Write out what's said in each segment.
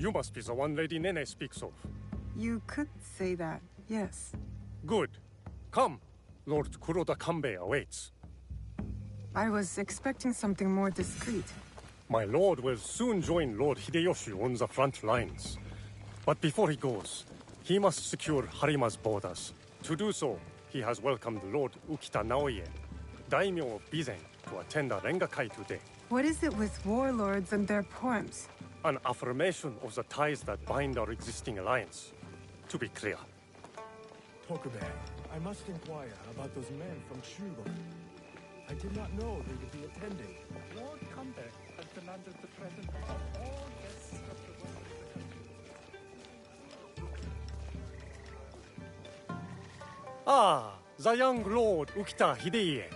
You must be the one Lady Nene speaks of. You could say that, yes. Good. Come. Lord Kuroda Kanbei awaits. I was expecting something more discreet. My lord will soon join Lord Hideyoshi on the front lines. But before he goes, he must secure Harima's borders. To do so, he has welcomed Lord Ukita Naoye, daimyo of Bizen, to attend a Rengakai today. What is it with warlords and their poems? An affirmation of the ties that bind our existing alliance. To be clear. Tokube, I must inquire about those men from Shugo. I did not know they would be attending. Lord Kanbei has demanded the presence of all guests of the world. Ah, the young Lord Ukita Hideye.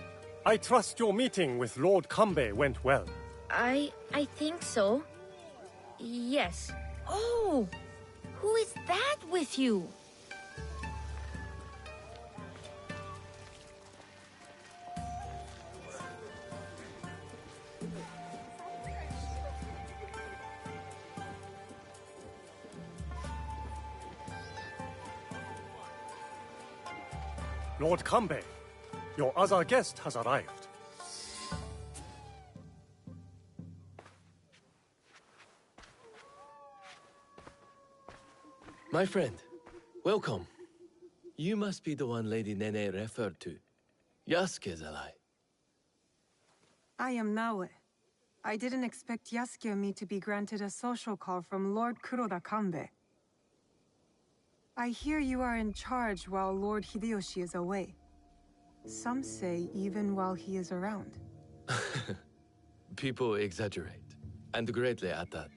I trust your meeting with Lord Kanbei went well. I think so. Yes. Oh! Who is that with you? Lord Kanbei, your other guest has arrived. My friend, welcome. You must be the one Lady Nene referred to. Yasuke's ally. I am Naoe. I didn't expect Yasuke and me to be granted a social call from Lord Kuroda Kanbei. I hear you are in charge while Lord Hideyoshi is away. Some say even while he is around. People exaggerate, and greatly at that.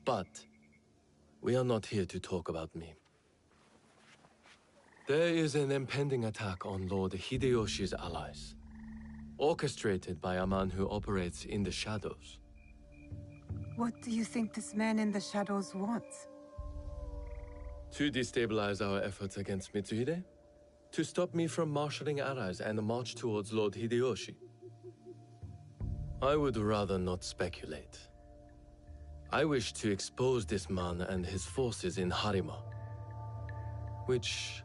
But we are not here to talk about me. There is an impending attack on Lord Hideyoshi's allies, orchestrated by a man who operates in the shadows. What do you think this man in the shadows wants? To destabilize our efforts against Mitsuhide? To stop me from marshalling allies and march towards Lord Hideyoshi? I would rather not speculate. I wish to expose this man and his forces in Harima, which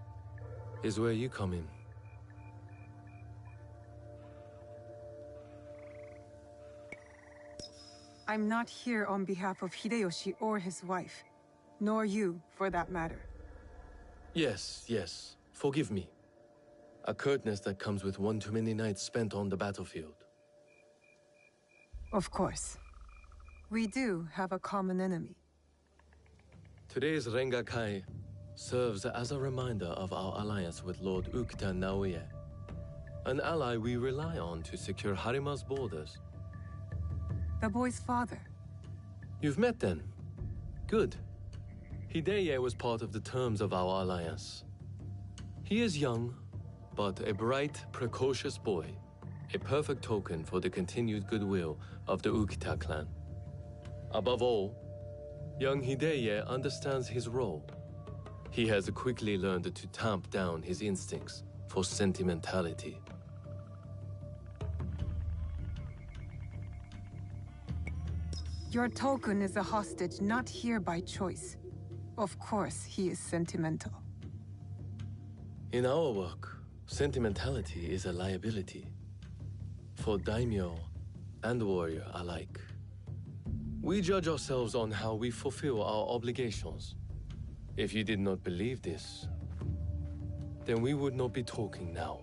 is where you come in. I'm not here on behalf of Hideyoshi or his wife. Nor you, for that matter. Yes. Forgive me. A curtness that comes with one too many nights spent on the battlefield. Of course. We do have a common enemy. Today's Rengakai serves as a reminder of our alliance with Lord Ukita Naoye, an ally we rely on to secure Harima's borders. The boy's father. You've met then? Good. Hideye was part of the terms of our alliance. He is young, but a bright, precocious boy, a perfect token for the continued goodwill of the Ukita clan. Above all, young Hideye understands his role. He has quickly learned to tamp down his instincts for sentimentality. Your token is a hostage not here by choice. Of course, he is sentimental. In our work, sentimentality is a liability. For daimyo and warrior alike. We judge ourselves on how we fulfill our obligations. If you did not believe this, then we would not be talking now.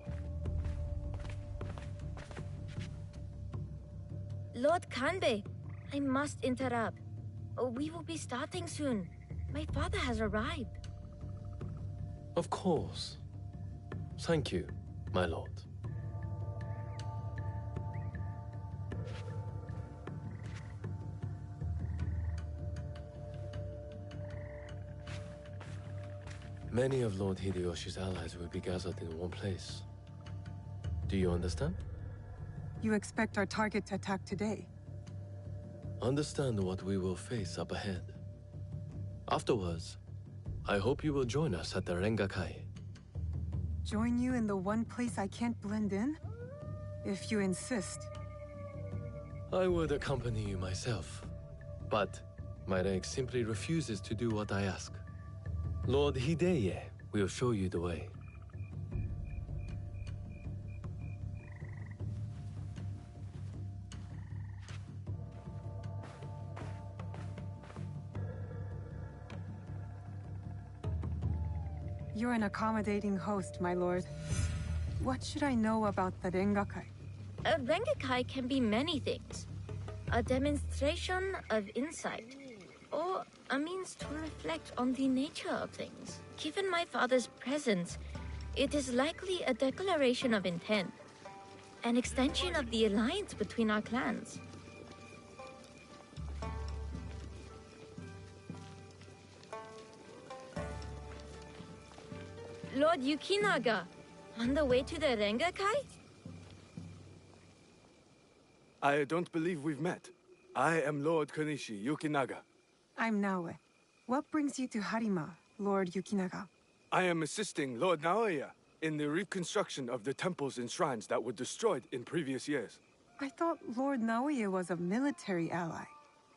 Lord Kanbei, I must interrupt. We will be starting soon. My father has arrived. Of course. Thank you, my lord. Many of Lord Hideyoshi's allies will be gathered in one place. Do you understand? You expect our target to attack today? Understand what we will face up ahead. Afterwards, I hope you will join us at the Rengakai. Join you in the one place I can't blend in? If you insist. I would accompany you myself, but My rank simply refuses to do what I ask. Lord Hideye will show you the way. You're an accommodating host, my lord. What should I know about the Rengakai? A Rengakai can be many things. A demonstration of insight, or a means to reflect on the nature of things. Given my father's presence, it is likely a declaration of intent, an extension of the alliance between our clans. Lord Yukinaga, on the way to the Rengakai? I don't believe we've met. I am Lord Konishi Yukinaga. I'm Naoe. What brings you to Harima, Lord Yukinaga? I am assisting Lord Naoya in the reconstruction of the temples and shrines that were destroyed in previous years. I thought Lord Naoya was a military ally.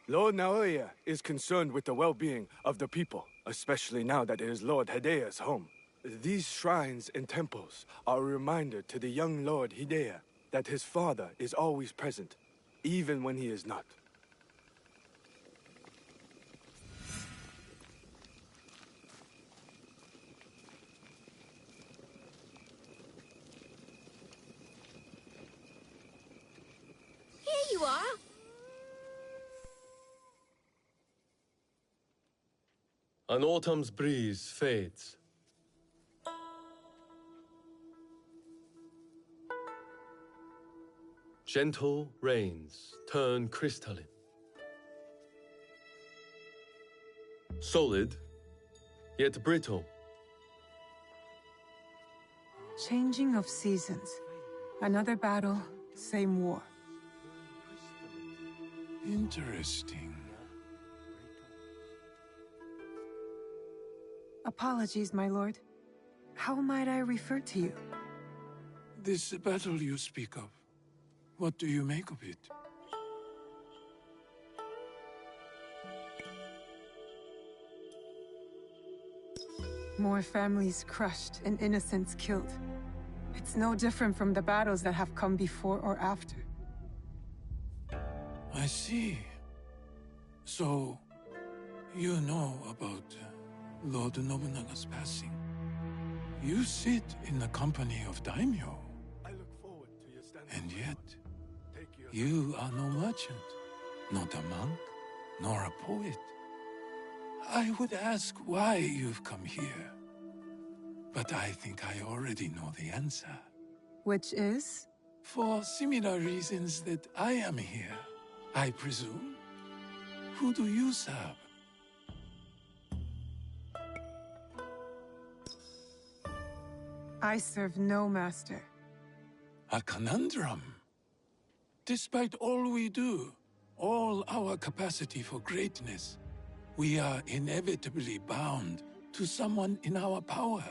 Lord Naoya is concerned with the well-being of the people, especially now that it is Lord Hideya's home. These shrines and temples are a reminder to the young Lord Hideya that his father is always present, even when he is not. Here you are! An autumn's breeze fades. Gentle rains turn crystalline. Solid, yet brittle. Changing of seasons. Another battle, same war. Interesting. Apologies, my lord. How might I refer to you? This battle you speak of, what do you make of it? More families crushed and innocents killed. It's no different from the battles that have come before or after. I see. So, you know about Lord Nobunaga's passing. You sit in the company of daimyo, I look forward to your standing. and yet Take your you are no merchant, not a monk, nor a poet. I would ask why you've come here, but I think I already know the answer. Which is? For similar reasons that I am here, I presume. Who do you serve? I serve no master. A conundrum. Despite all we do, all our capacity for greatness, we are inevitably bound to someone in our power.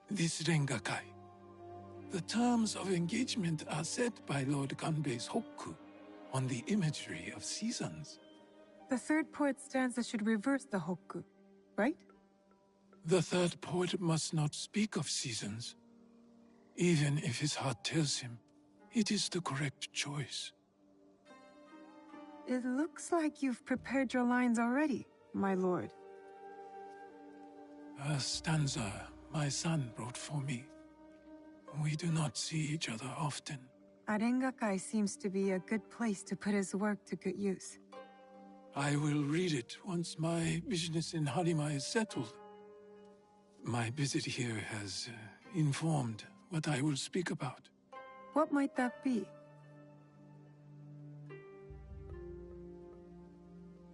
This Rengakai. The terms of engagement are set by Lord Ganbei's Hokku on the imagery of seasons. The third poet stanza should reverse the hokku, right? The third poet must not speak of seasons, even if his heart tells him it is the correct choice. It looks like you've prepared your lines already, my lord. A stanza my son wrote for me. We do not see each other often. Arengakai seems to be a good place to put his work to good use. I will read it once my business in Harima is settled. My visit here has informed what I will speak about. What might that be?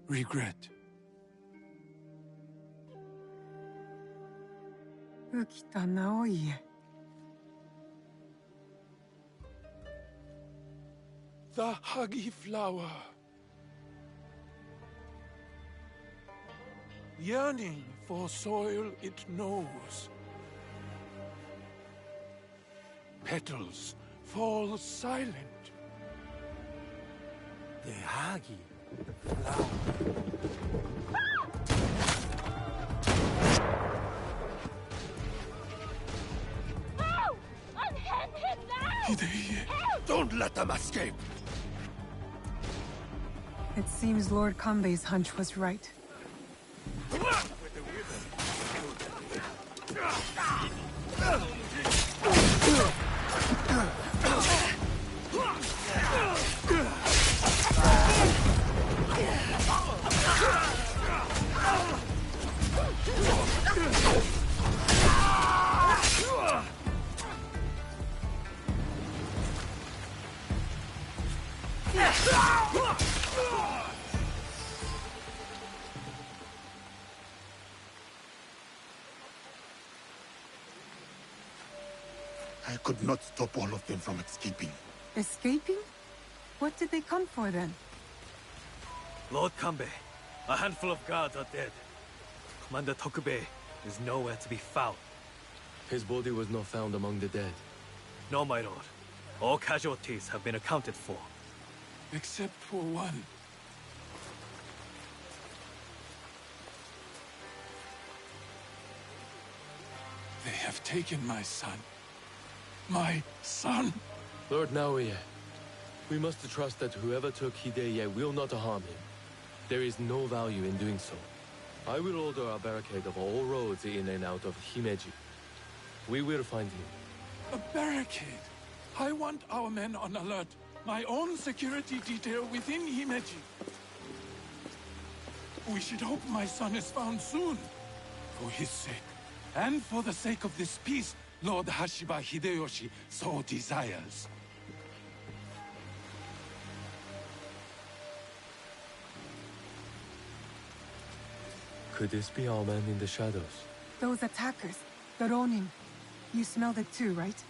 Regret. Ukita Naoie. The huggy flower. Yearning for soil it knows. Petals fall silent. The Hagi. No! Unhand him now! Hideye, don't let them escape! It seems Lord Kanbei's hunch was right. I could not stop all of them from escaping. Escaping? What did they come for then? Lord Kanbei, a handful of guards are dead. Commander Tokubei is nowhere to be found. His body was not found among the dead. No, my lord. All casualties have been accounted for. Except for one. They have taken my son. My son! Lord Naoya, we must trust that whoever took Hideye will not harm him. There is no value in doing so. I will order a barricade of all roads in and out of Himeji. We will find him. A barricade! I want our men on alert. My own security detail within Himeji. We should hope my son is found soon. For his sake, and for the sake of this peace Lord Hashiba Hideyoshi so desires. Could this be our man in the shadows? Those attackers, the Ronin. You smelled it too, right?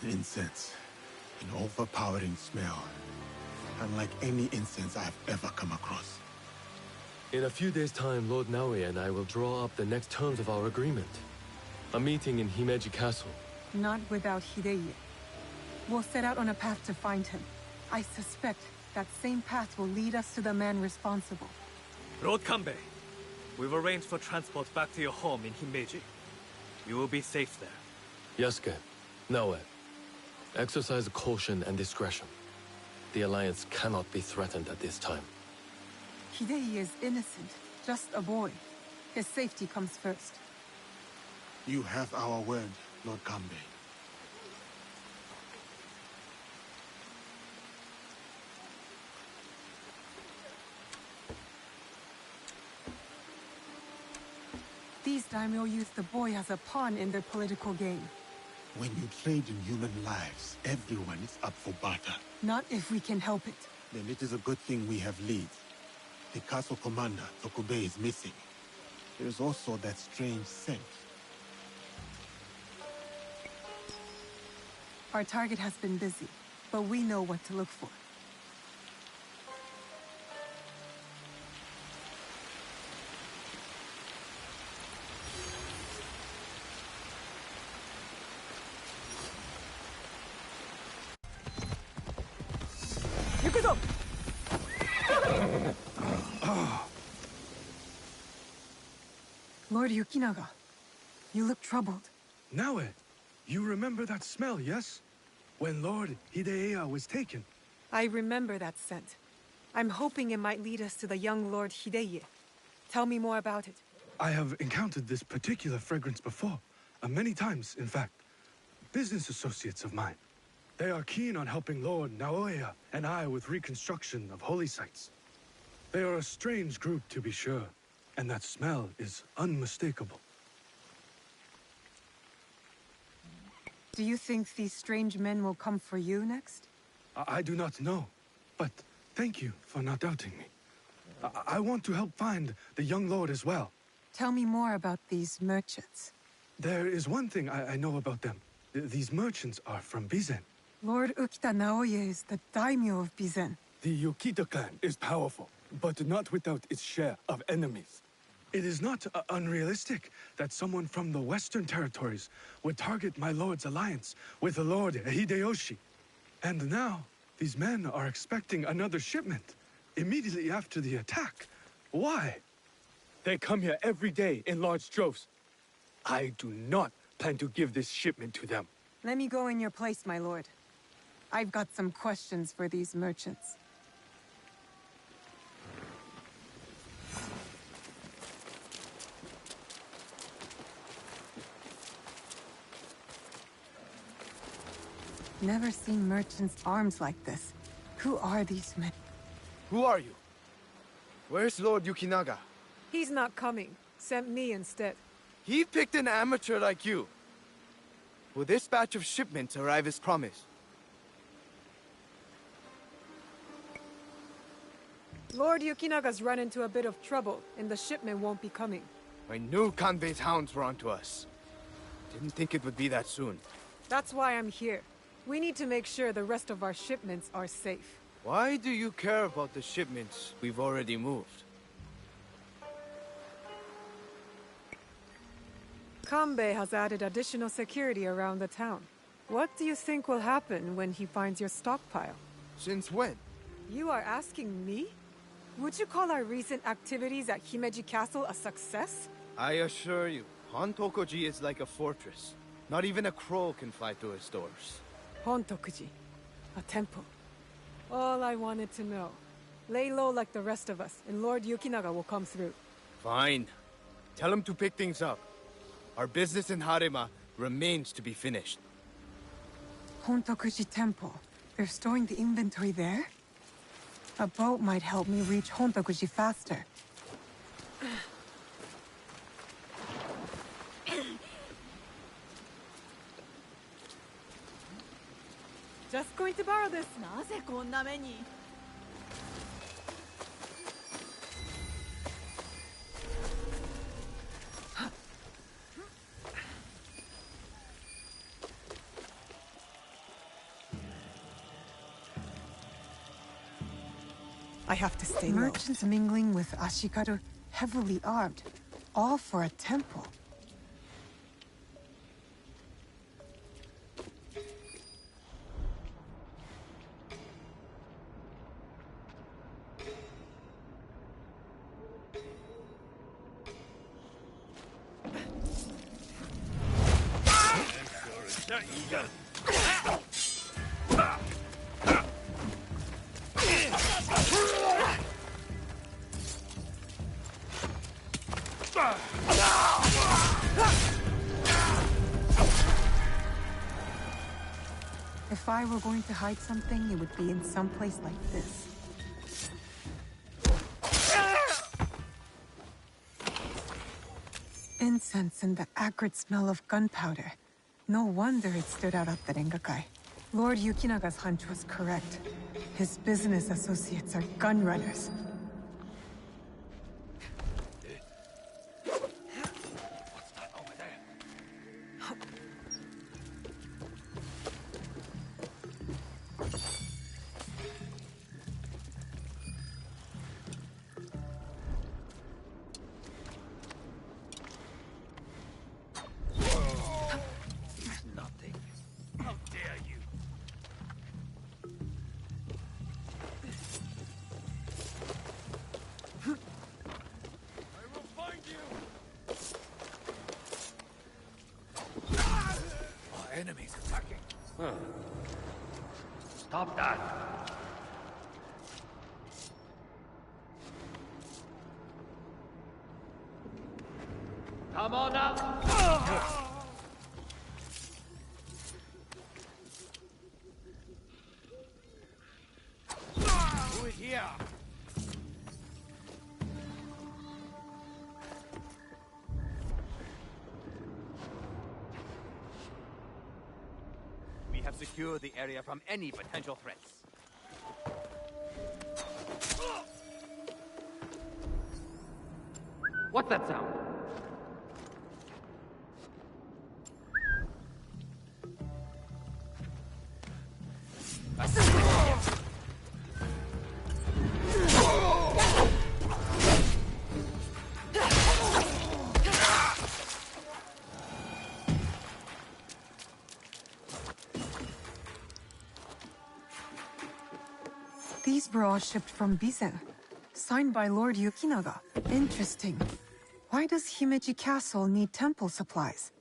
Incense. An overpowering smell. Unlike any incense I have ever come across. In a few days' time, Lord Naoya and I will draw up the next terms of our agreement. A meeting in Himeji Castle. Not without Hideye. We'll set out on a path to find him. I suspect that same path will lead us to the man responsible. Lord Kanbei, we've arranged for transport back to your home in Himeji. You will be safe there. Yasuke, Naoya, exercise caution and discretion. The Alliance cannot be threatened at this time. Hideye is innocent, just a boy. His safety comes first. You have our word, Lord Kanbei. These daimyo use the boy as a pawn in their political game. When you trade in human lives, everyone is up for barter. Not if we can help it. Then it is a good thing we have leads. The castle commander, Tokubei, is missing. There is also that strange scent. Our target has been busy, but we know what to look for. Lord Yukinaga, you look troubled. Naoe, you remember that smell, yes? When Lord Hideya was taken. I remember that scent. I'm hoping it might lead us to the young Lord Hideye. Tell me more about it. I have encountered this particular fragrance before. Many times, in fact. Business associates of mine. They are keen on helping Lord Naoya and I with reconstruction of holy sites. They are a strange group, to be sure, and that smell is unmistakable. Do you think these strange men will come for you next? I do not know, but thank you for not doubting me. I want to help find the young lord as well. Tell me more about these merchants. There is one thing I know about them. These merchants are from Bizen. Lord Ukita Naoya is the daimyo of Bizen. The Yokita clan is powerful, but not without its share of enemies. It is not unrealistic that someone from the Western territories would target my lord's alliance with the Lord Hideyoshi. And now, these men are expecting another shipment. immediately after the attack. Why? They come here every day in large droves. I do not plan to give this shipment to them. Let me go in your place, my lord. I've got some questions for these merchants. Never seen merchants' arms like this. Who are these men? Who are you? Where's Lord Yukinaga? He's not coming. Sent me instead. He picked an amateur like you. Will this batch of shipments arrive as promised? Lord Yukinaga's run into a bit of trouble, and the shipment won't be coming. I knew Kanbei's hounds were onto us. Didn't think it would be that soon. That's why I'm here. We need to make sure the rest of our shipments are safe. Why do you care about the shipments we've already moved? Kanbei has added additional security around the town. What do you think will happen when he finds your stockpile? Since when? You are asking me? Would you call our recent activities at Himeji Castle a success? I assure you, Hontokoji is like a fortress. Not even a crow can fly through its doors. Hontokuji. A temple. All I wanted to know. Lay low like the rest of us, and Lord Yukinaga will come through. Fine. Tell him to pick things up. Our business in Harima remains to be finished. Hontokuji Temple. They're storing the inventory there? A boat might help me reach Hontokuji faster. Just going to borrow this. なぜこんな目に I have to stay low. Merchants mingling with Ashikaru, heavily armed. All for a temple. If I were going to hide something, it would be in some place like this. Incense and the acrid smell of gunpowder. No wonder it stood out at the Rengakai. Lord Yukinaga's hunch was correct. His business associates are gun runners. Enemies attacking. Stop that. Come on up. Do it here. We have secured the area from any potential threats. What's that sound? These These were all shipped from Bizen, signed by Lord Yukinaga. Interesting. Why does Himeji Castle need temple supplies?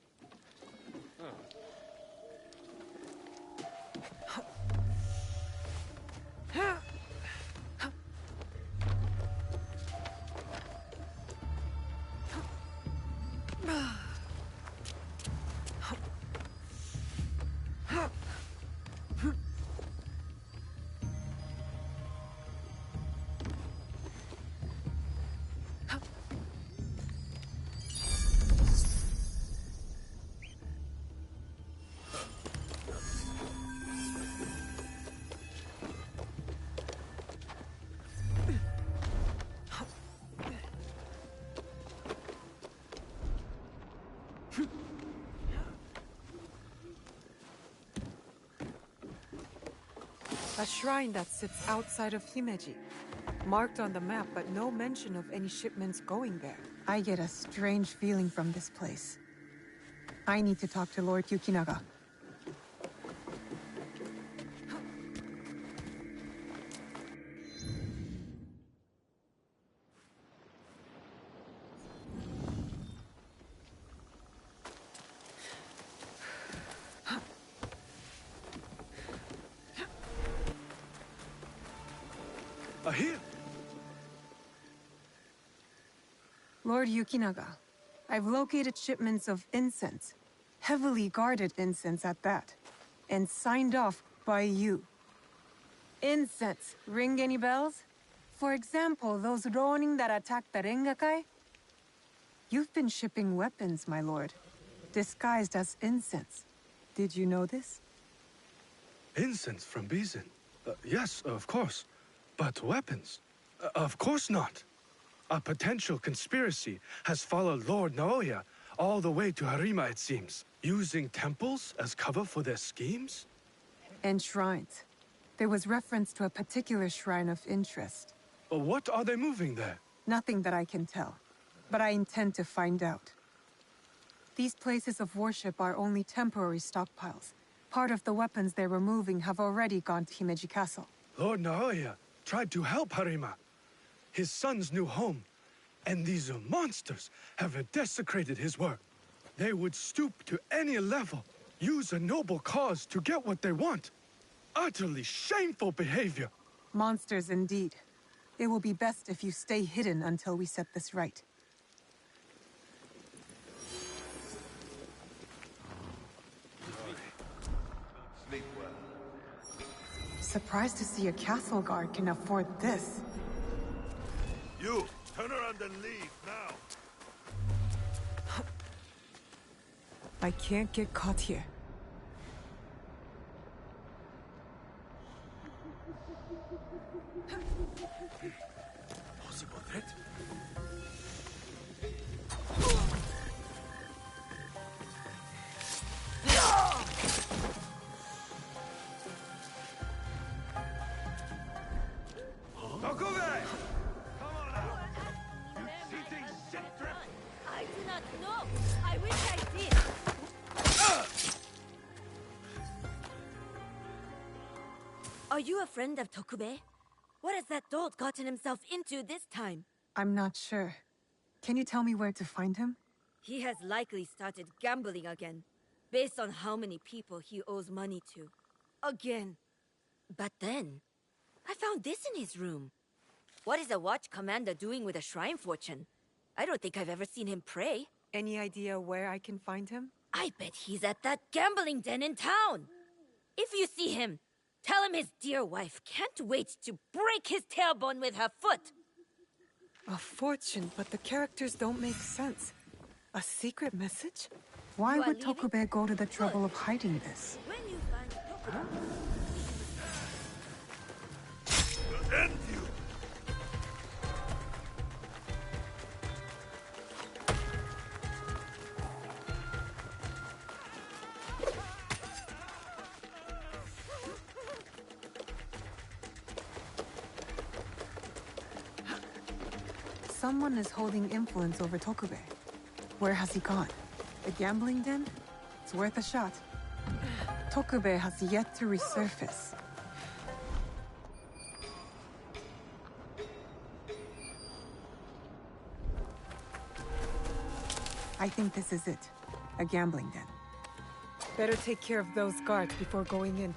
A shrine that sits outside of Himeji. Marked on the map, but no mention of any shipments going there. I get a strange feeling from this place. I need to talk to Lord Yukinaga. Here! Lord Yukinaga, I've located shipments of incense. Heavily guarded incense at that. And signed off by you. Incense, ring any bells? For example, those Ronin that attacked the Rengakai? You've been shipping weapons, my lord. Disguised as incense. Did you know this? Incense from Bizen? Yes, of course. But weapons? Of course not. A potential conspiracy has followed Lord Naoya all the way to Harima, it seems. Using temples as cover for their schemes? And shrines. There was reference to a particular shrine of interest. What are they moving there? Nothing that I can tell. But I intend to find out. These places of worship are only temporary stockpiles. Part of the weapons they're removing have already gone to Himeji Castle. Lord Naoya tried to help Harima, his son's new home, and these monsters have desecrated his work. They would stoop to any level, use a noble cause to get what they want. Utterly shameful behavior. Monsters indeed. It will be best if you stay hidden until we set this right. Sleep well. Surprised to see a castle guard can afford this. You, turn around and leave, now! I can't get caught here. Possible threat? I do not know. I wish I did. Are you a friend of Tokube? What has that dolt gotten himself into this time? I'm not sure. Can you tell me where to find him? He has likely started gambling again, based on how many people he owes money to. Again. But then, I found this in his room. What is a watch commander doing with a shrine fortune? I don't think I've ever seen him pray. Any idea where I can find him? I bet he's at that gambling den in town. If you see him, tell him his dear wife can't wait to break his tailbone with her foot. A fortune, but the characters don't make sense. A secret message? Why would Tokube go to the trouble of hiding this? When you find Tokube... We'll end you! Someone is holding influence over Tokube. Where has he gone? The gambling den? It's worth a shot. Tokube has yet to resurface. I think this is it. A gambling den. Better take care of those guards before going in.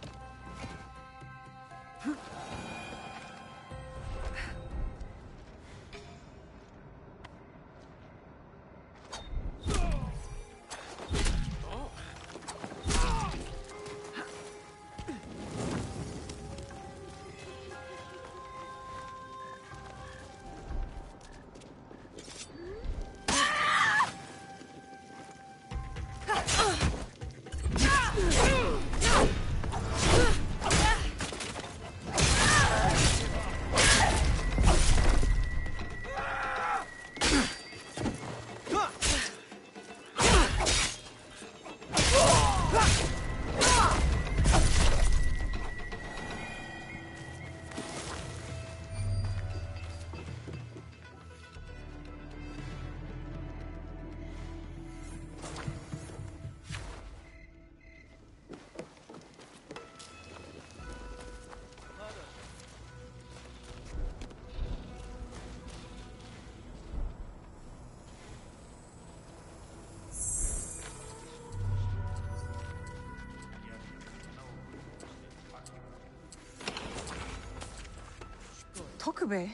Tokube,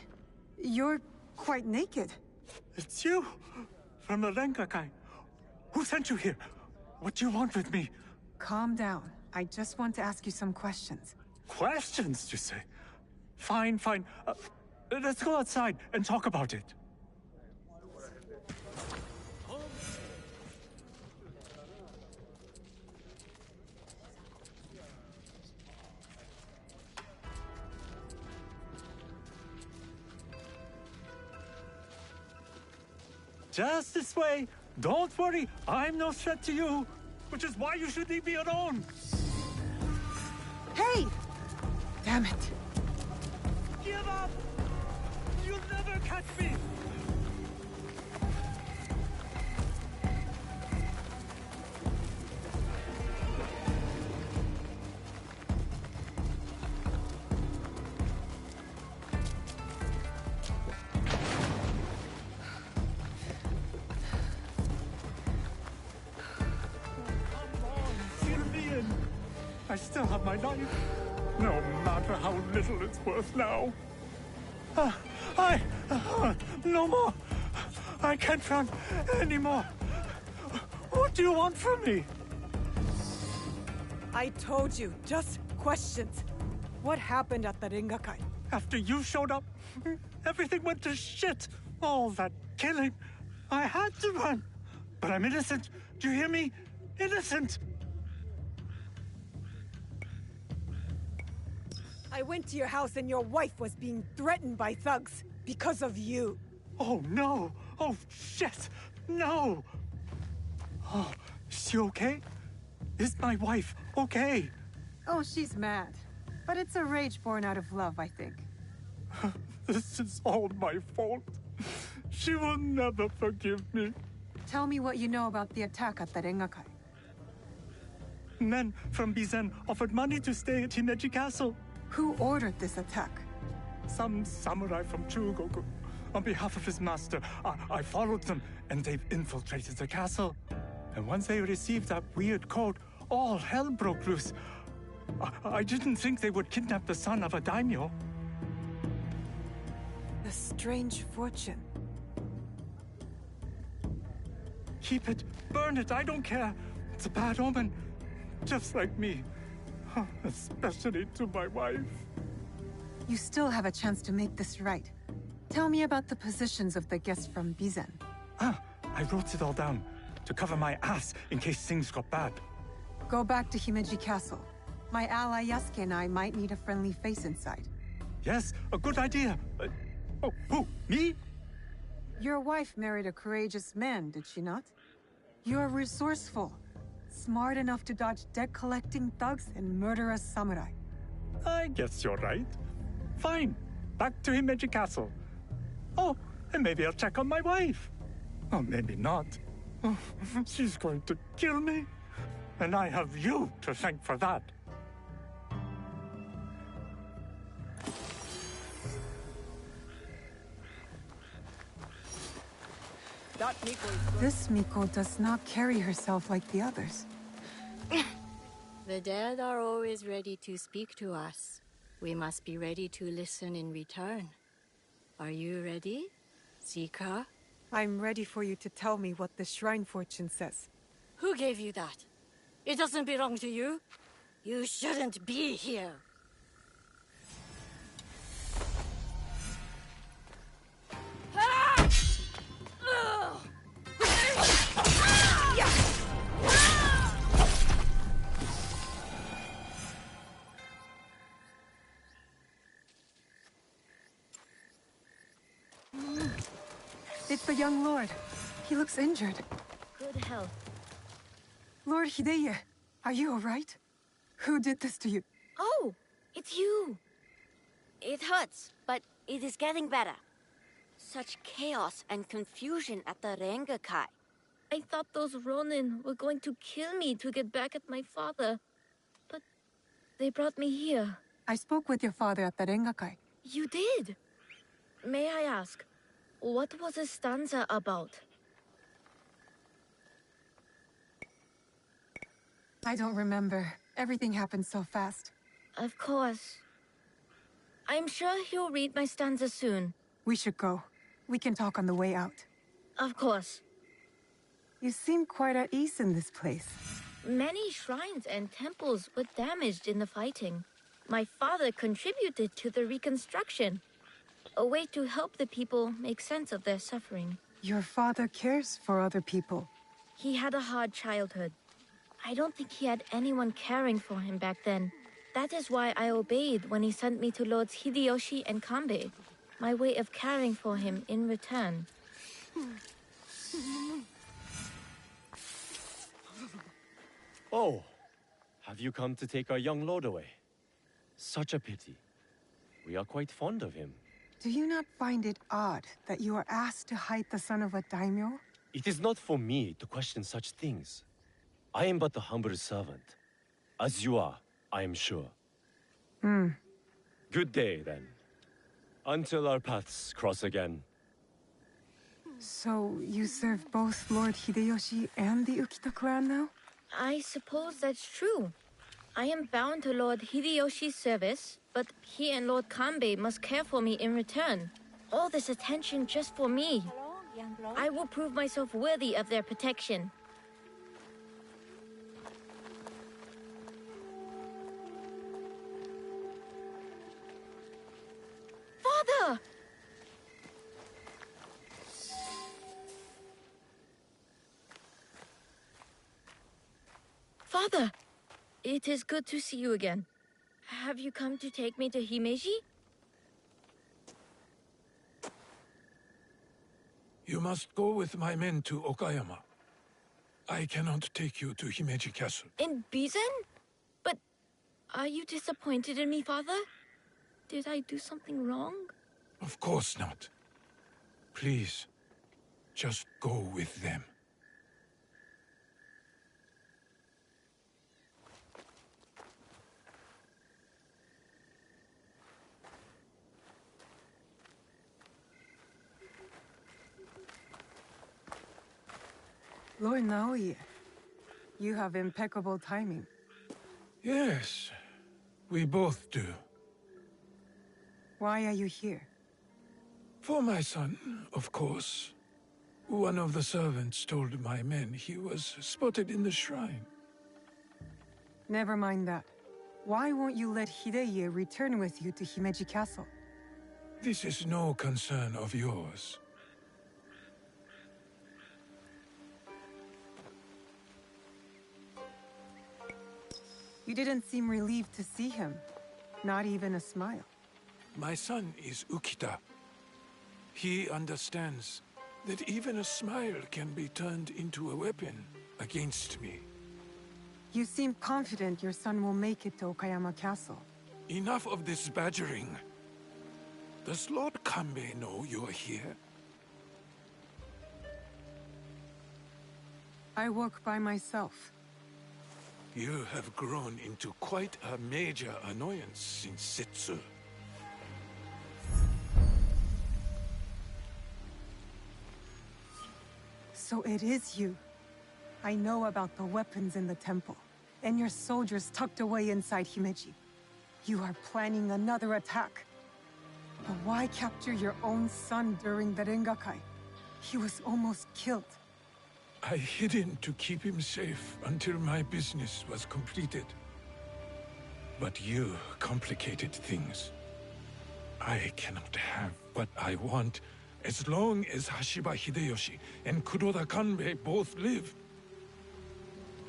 you're quite naked. It's you! From the Rengakai. Who sent you here? What do you want with me? Calm down. I just want to ask you some questions. Questions, you say? Fine, fine. Let's go outside and talk about it. Just this way. Don't worry, I'm no threat to you. Which is why you should leave me alone. Hey! Damn it. Give up! You'll never catch me! I still have my knife, no matter how little it's worth now. No more. I can't run anymore. What do you want from me? I told you, just questions. What happened at the Ringakai? After you showed up, everything went to shit. All that killing. I had to run. But I'm innocent. Do you hear me? Innocent. I went to your house and your wife was being threatened by thugs because of you. Oh, no. Oh, shit. No. Oh, is she okay? Is my wife okay? Oh, she's mad. But it's a rage born out of love, I think. This is all my fault. She will never forgive me. Tell me what you know about the attack at the Rengakai. Men from Bizen offered money to stay at Himeji Castle. Who ordered this attack? Some samurai from Chugoku. On behalf of his master, I followed them, and they've infiltrated the castle. And once they received that weird code, all hell broke loose. I didn't think they would kidnap the son of a daimyo. A strange fortune. Keep it, burn it, I don't care. It's a bad omen, just like me. Especially to my wife. You still have a chance to make this right. Tell me about the positions of the guests from Bizen. I wrote it all down to cover my ass in case things got bad. Go back to Himeji Castle. My ally Yasuke and I might need a friendly face inside. Yes, a good idea. Oh, who? Me? Your wife married a courageous man, did she not? You're resourceful. Smart enough to dodge debt-collecting thugs and murderous samurai. I guess you're right. Fine. Back to Himeji Castle. Oh, and maybe I'll check on my wife. Or maybe not. Oh, she's going to kill me. And I have you to thank for that. That Miko is... This Miko does not carry herself like the others. The dead are always ready to speak to us. We must be ready to listen in return. Are you ready, Zika? I'm ready for you to tell me what the shrine fortune says. Who gave you that? It doesn't belong to you. You shouldn't be here. It's the young lord. He looks injured. Good health. Lord Hideye, are you all right? Who did this to you? Oh, it's you. It hurts, but it is getting better. Such chaos and confusion at the Rengakai. I thought those Ronin were going to kill me to get back at my father. But they brought me here. I spoke with your father at the Rengakai. You did? May I ask, what was the stanza about? I don't remember. Everything happened so fast. Of course. I'm sure he'll read my stanza soon. We should go. We can talk on the way out. Of course. You seem quite at ease in this place. Many shrines and temples were damaged in the fighting. My father contributed to the reconstruction. A way to help the people make sense of their suffering. Your father cares for other people. He had a hard childhood. I don't think he had anyone caring for him back then. That is why I obeyed when he sent me to Lords Hideyoshi and Kanbei. My way of caring for him in return. Oh, have you come to take our young lord away? Such a pity. We are quite fond of him. Do you not find it odd that you are asked to hide the son of a daimyo? It is not for me to question such things. I am but a humble servant. As you are, I am sure. Good day, then. Until our paths cross again. So, you serve both Lord Hideyoshi and the Ukita clan now? I suppose that's true. I am bound to Lord Hideyoshi's service, but he and Lord Kanbei must care for me in return. All this attention just for me. I will prove myself worthy of their protection. Father! Father! It is good to see you again. Have you come to take me to Himeji? You must go with my men to Okayama. I cannot take you to Himeji Castle. In Bizen? But are you disappointed in me, Father? Did I do something wrong? Of course not. Please, just go with them. Lord Naoya, you have impeccable timing. Yes, we both do. Why are you here? For my son, of course. One of the servants told my men he was spotted in the shrine. Never mind that. Why won't you let Hideye return with you to Himeji Castle? This is no concern of yours. You didn't seem relieved to see him. Not even a smile. My son is Ukita. He understands that even a smile can be turned into a weapon against me. You seem confident your son will make it to Okayama Castle. Enough of this badgering. Does Lord Kanbei know you're here? I work by myself. You have grown into quite a major annoyance since Setsu. So it is you. I know about the weapons in the temple, and your soldiers tucked away inside Himeji. You are planning another attack. But why capture your own son during the Rengakai? He was almost killed. I hid him to keep him safe until my business was completed. But you complicated things. I cannot have what I want as long as Hashiba Hideyoshi and Kuroda Kanbei both live.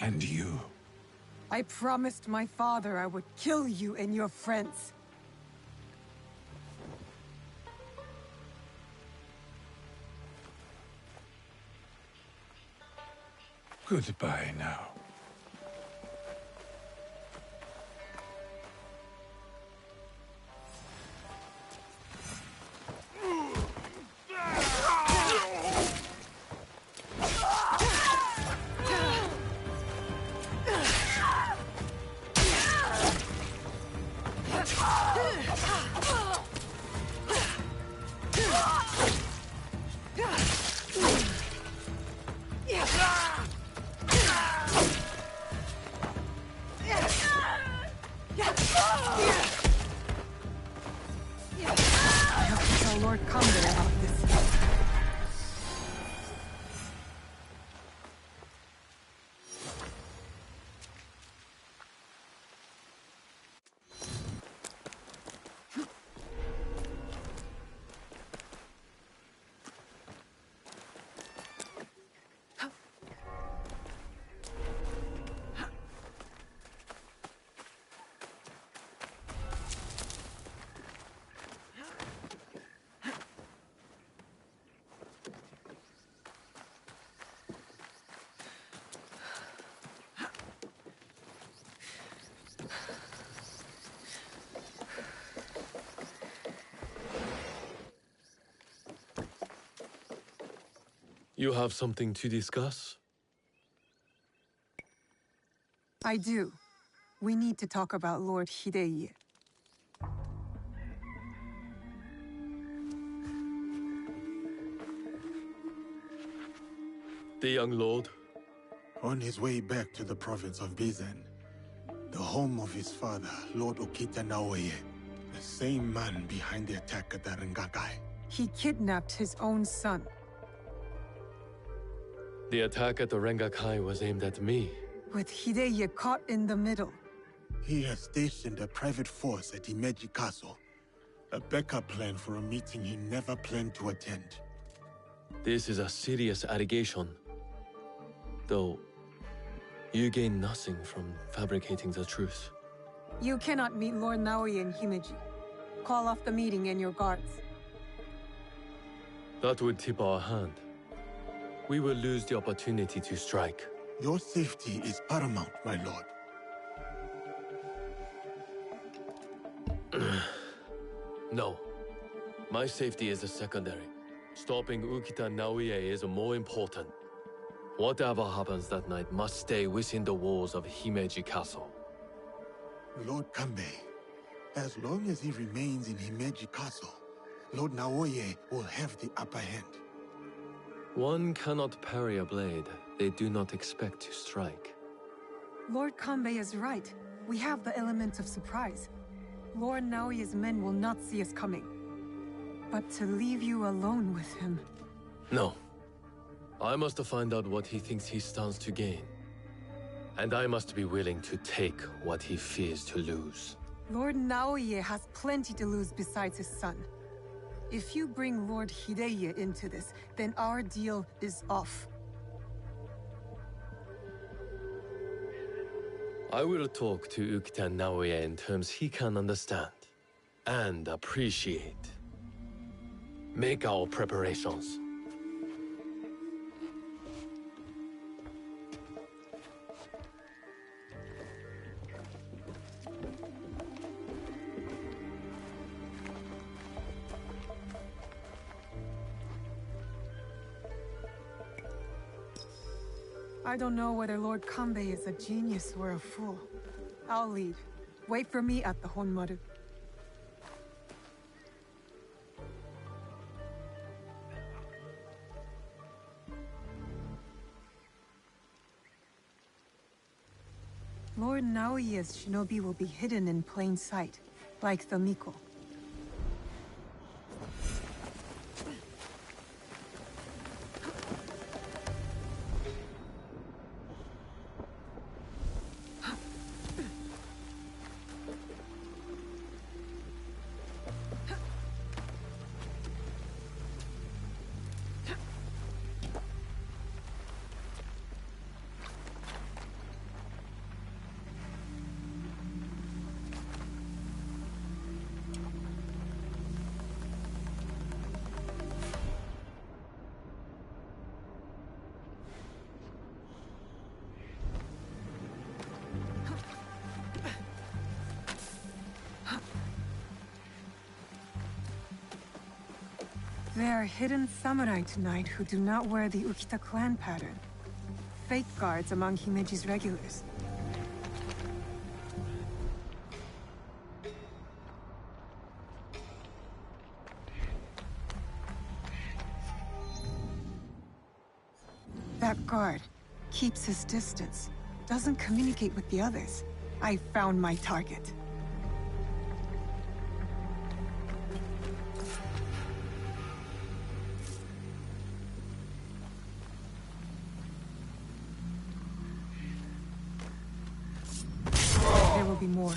And you. I promised my father I would kill you and your friends. Goodbye now. Lord Kanbei about this. You have something to discuss? I do. We need to talk about Lord Hideye. The young lord? On his way back to the province of Bizen, the home of his father, Lord Okita Naoye, the same man behind the attack at the Rengakai. He kidnapped his own son. The attack at the Rengakai was aimed at me. With Hideye caught in the middle. He has stationed a private force at Himeji Castle, a backup plan for a meeting he never planned to attend. This is a serious allegation. Though, you gain nothing from fabricating the truth. You cannot meet Lord Naoye in Himeji. Call off the meeting and your guards. That would tip our hand. We will lose the opportunity to strike. Your safety is paramount, my lord. No. My safety is a secondary. Stopping Ukita Naoye is more important. Whatever happens that night must stay within the walls of Himeji Castle. Lord Kanbei, as long as he remains in Himeji Castle, Lord Naoye will have the upper hand. One cannot parry a blade they do not expect to strike. Lord Kanbei is right. We have the element of surprise. Lord Naoye's men will not see us coming. But to leave you alone with him... No. I must find out what he thinks he stands to gain. And I must be willing to take what he fears to lose. Lord Naoye has plenty to lose besides his son. If you bring Lord Hideye into this, then our deal is off. I will talk to Ukita Naoye in terms he can understand and appreciate. Make our preparations. I don't know whether Lord Kanbei is a genius or a fool. I'll lead. Wait for me at the Honmaru. Lord Naoya's shinobi will be hidden in plain sight, like the Miko. There are hidden samurai tonight who do not wear the Ukita clan pattern. Fake guards among Himeji's regulars. That guard keeps his distance, doesn't communicate with the others. I found my target. There will be more.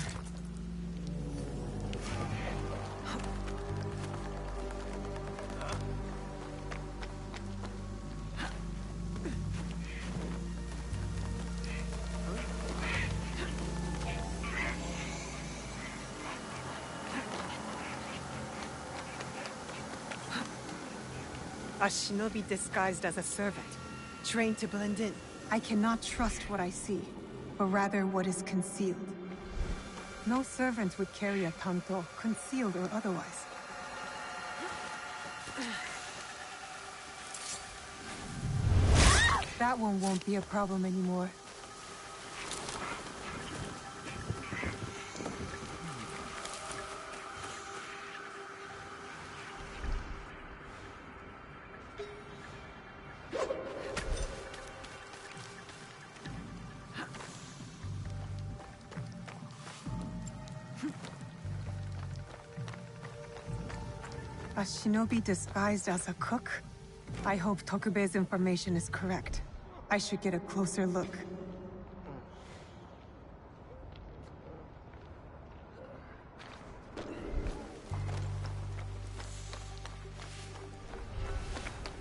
A shinobi disguised as a servant, trained to blend in. I cannot trust what I see, but rather what is concealed. No servant would carry a tanto, concealed or otherwise. That one won't be a problem anymore. A shinobi disguised as a cook? I hope Tokube's information is correct. I should get a closer look.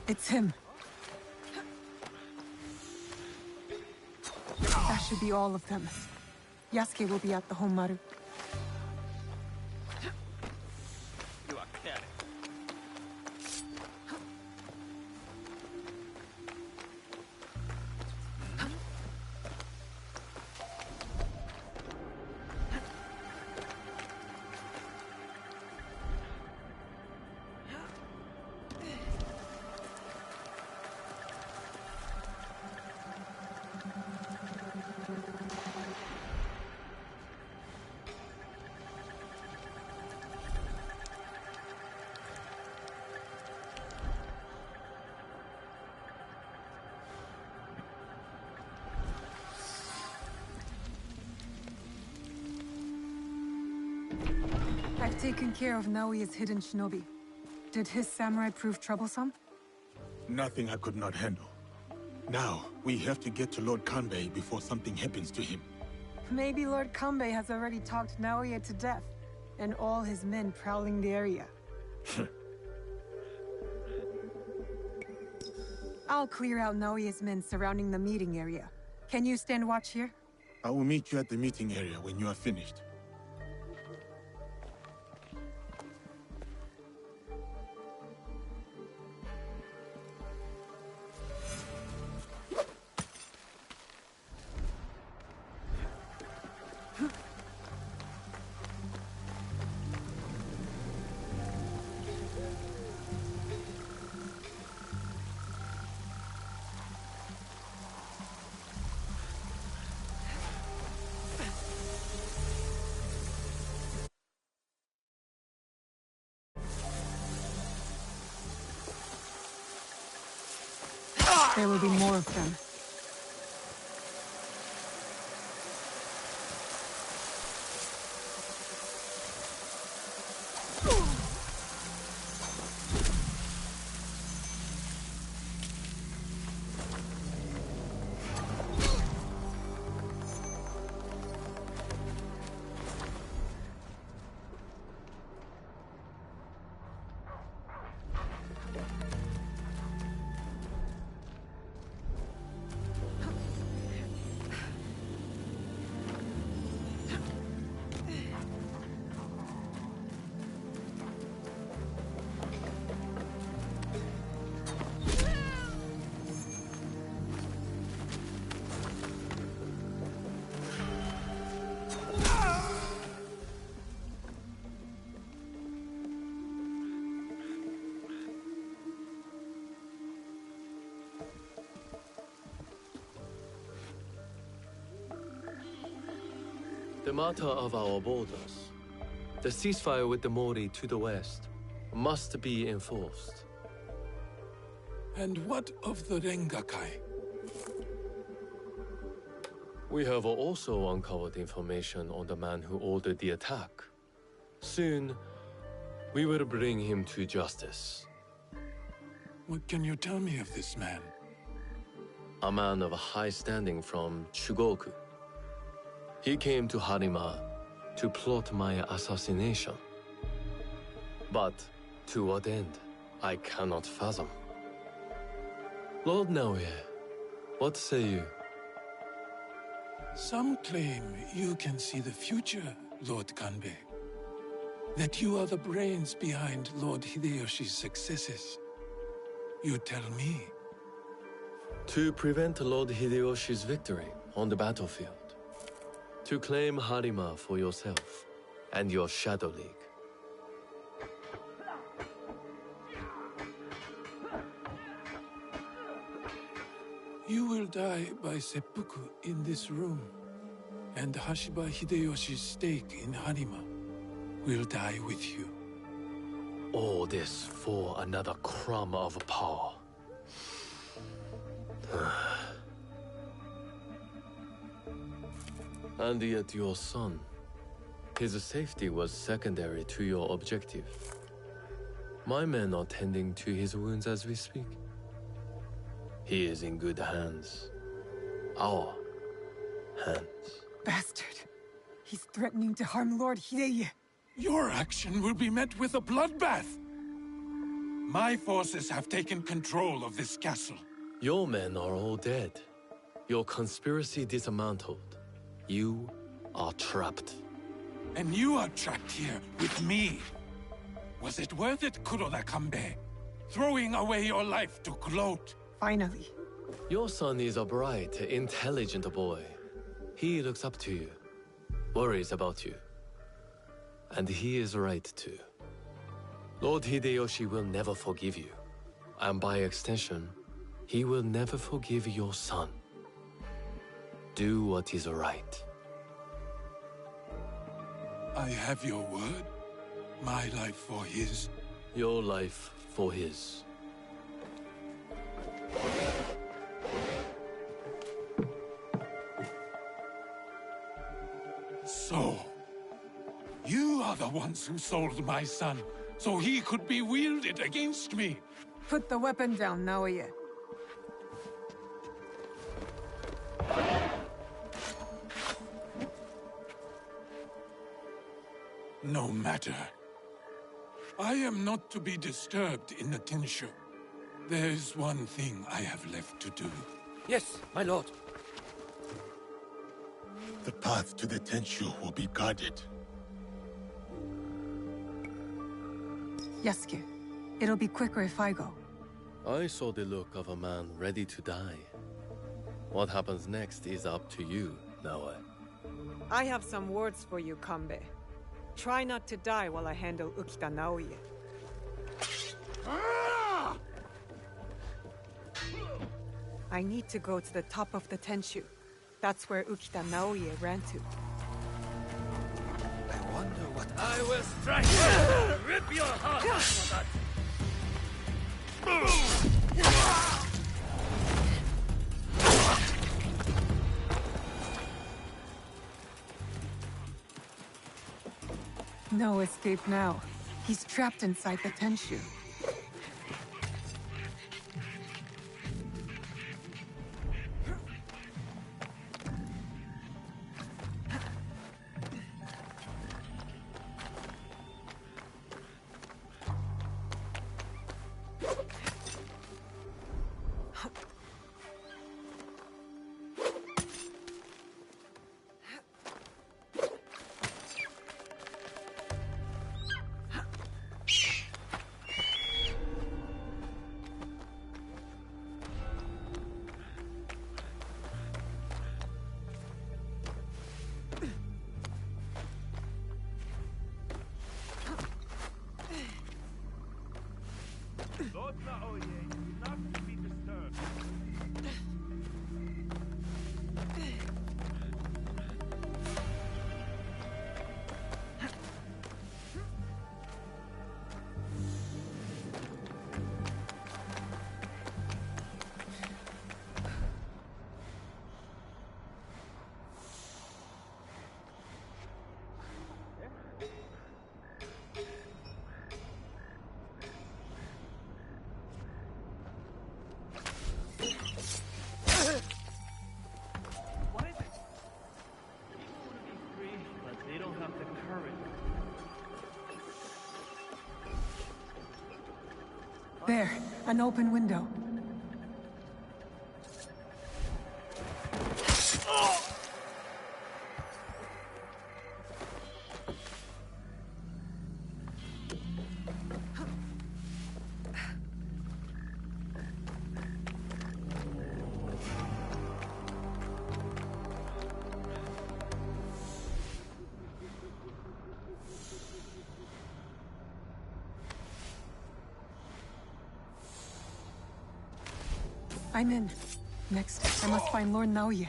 It's him. That should be all of them. Yasuke will be at the Honmaru. I've taken care of Naoya's hidden shinobi. Did his samurai prove troublesome? Nothing I could not handle. Now, we have to get to Lord Kanbei before something happens to him. Maybe Lord Kanbei has already talked Naoya to death, and all his men prowling the area. I'll clear out Naoya's men surrounding the meeting area. Can you stand watch here? I will meet you at the meeting area when you are finished. There will be more of them. The matter of our borders. The ceasefire with the Mori to the west must be enforced. And what of the Rengakai? We have also uncovered information on the man who ordered the attack. Soon, we will bring him to justice. What can you tell me of this man? A man of high standing from Chugoku. He came to Harima to plot my assassination. But to what end, I cannot fathom. Lord Naoye, what say you? Some claim you can see the future, Lord Kanbei. That you are the brains behind Lord Hideyoshi's successes. You tell me. To prevent Lord Hideyoshi's victory on the battlefield. To claim Harima for yourself and your Shadow League. You will die by seppuku in this room, and Hashiba Hideyoshi's stake in Harima will die with you. All this for another crumb of power. And yet your son, his safety was secondary to your objective. My men are tending to his wounds as we speak. He is in good hands. Our hands. Bastard. He's threatening to harm Lord Hideye. Your action will be met with a bloodbath. My forces have taken control of this castle. Your men are all dead. Your conspiracy dismantled. You are trapped. And you are trapped here with me. Was it worth it, Kuroda Kanbei? Throwing away your life to gloat? Finally. Your son is a bright, intelligent boy. He looks up to you, worries about you. And he is right too. Lord Hideyoshi will never forgive you. And by extension, he will never forgive your son. Do what is right. I have your word. My life for his. Your life for his. So, you are the ones who sold my son, so he could be wielded against me. Put the weapon down, Naoye. No matter. I am not to be disturbed in the Tenshu. There is one thing I have left to do. Yes, my lord. The path to the Tenshu will be guarded. Yasuke, it'll be quicker if I go. I saw the look of a man ready to die. What happens next is up to you, Naoe. I have some words for you, Kanbei. Try not to die while I handle Ukita Naoye. I need to go to the top of the Tenshu. That's where Ukita Naoye ran to. I wonder what I will strike. Rip your heart out for that. No escape now. He's trapped inside the Tenshu. Lord Naoye is not to be disturbed. There, an open window. I'm in. Next, I must find Lord Naoye.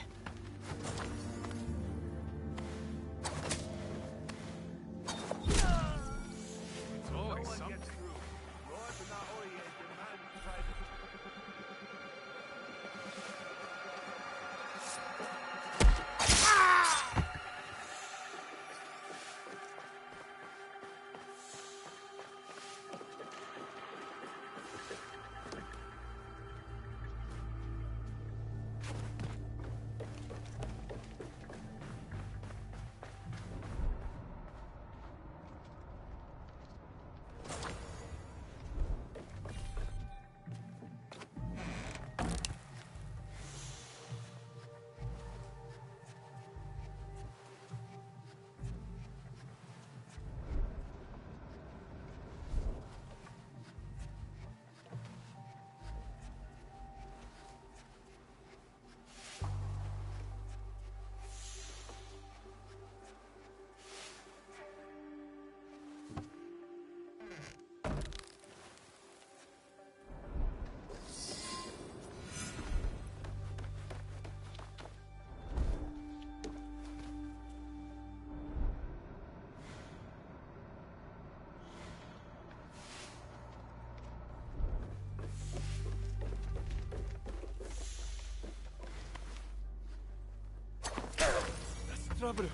Trouble.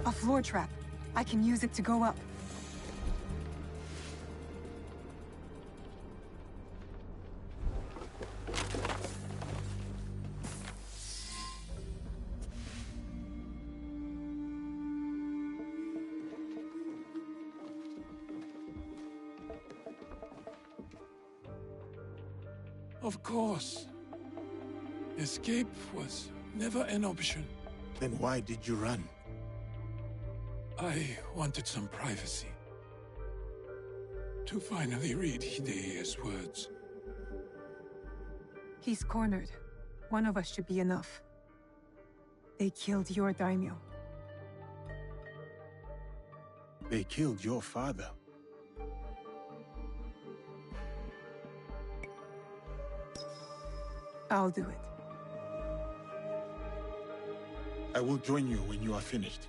A floor trap. I can use it to go up. Of course. Escape was never an option. Then why did you run? I wanted some privacy. To finally read Hideya's words. He's cornered. One of us should be enough. They killed your daimyo. They killed your father. I'll do it. I will join you when you are finished.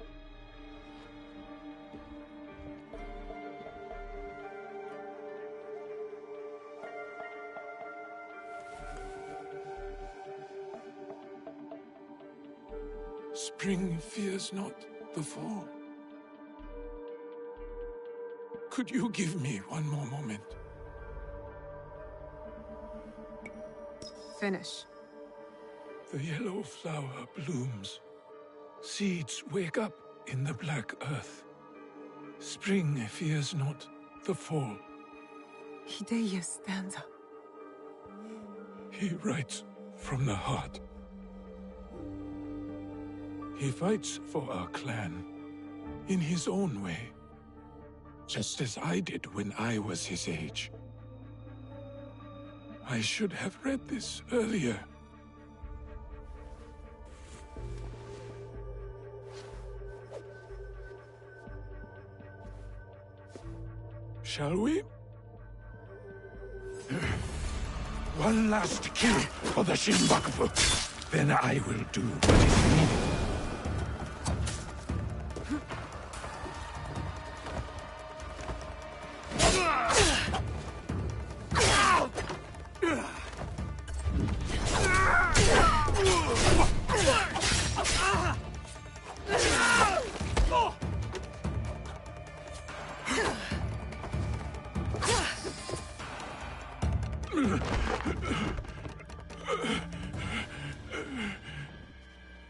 Spring fears not the fall. Could you give me one more moment? Finish. The yellow flower blooms. Seeds wake up in the black earth. Spring fears not the fall. Hideya's stanza. He writes from the heart. He fights for our clan in his own way, just as I did when I was his age. I should have read this earlier. Shall we? One last kill for the Shinbakufu. Then I will do what is needed.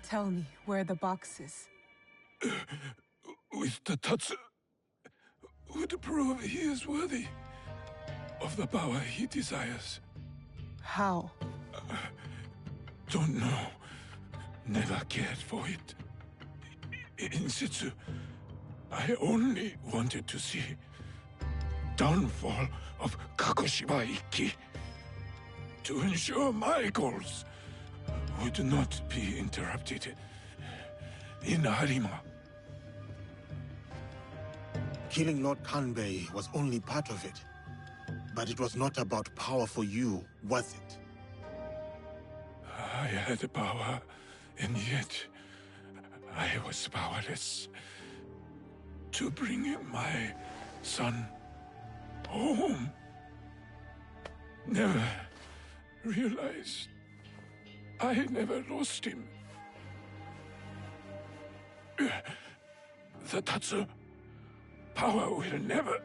Tell me where the box is. With the Tatsu, would prove he is worthy of the power he desires. How? Don't know. Never cared for it. In situ, I only wanted to see downfall of Kagoshima Ikki to ensure my goals would not be interrupted in Harima. Killing Lord Kanbei was only part of it. But it was not about power for you, was it? I had power, and yet I was powerless to bring my son home. Never realized I never lost him. The Tatsu power will never.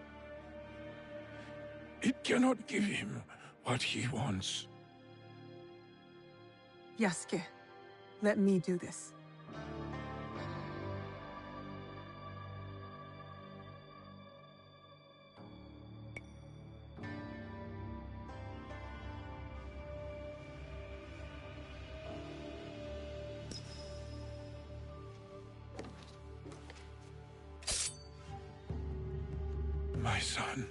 It cannot give him what he wants. Yasuke, let me do this. My son.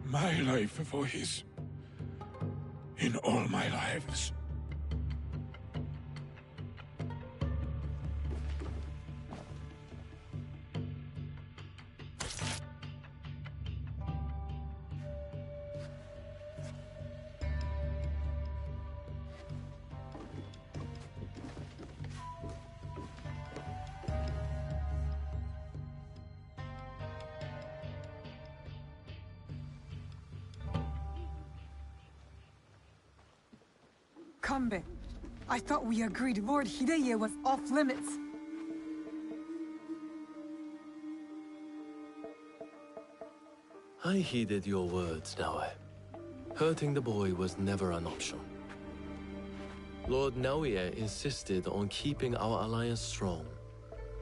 My life for his. In all my lives. Kanbei, I thought we agreed Lord Hideye was off limits. I heeded your words, Naoe. Hurting the boy was never an option. Lord Naoe insisted on keeping our alliance strong.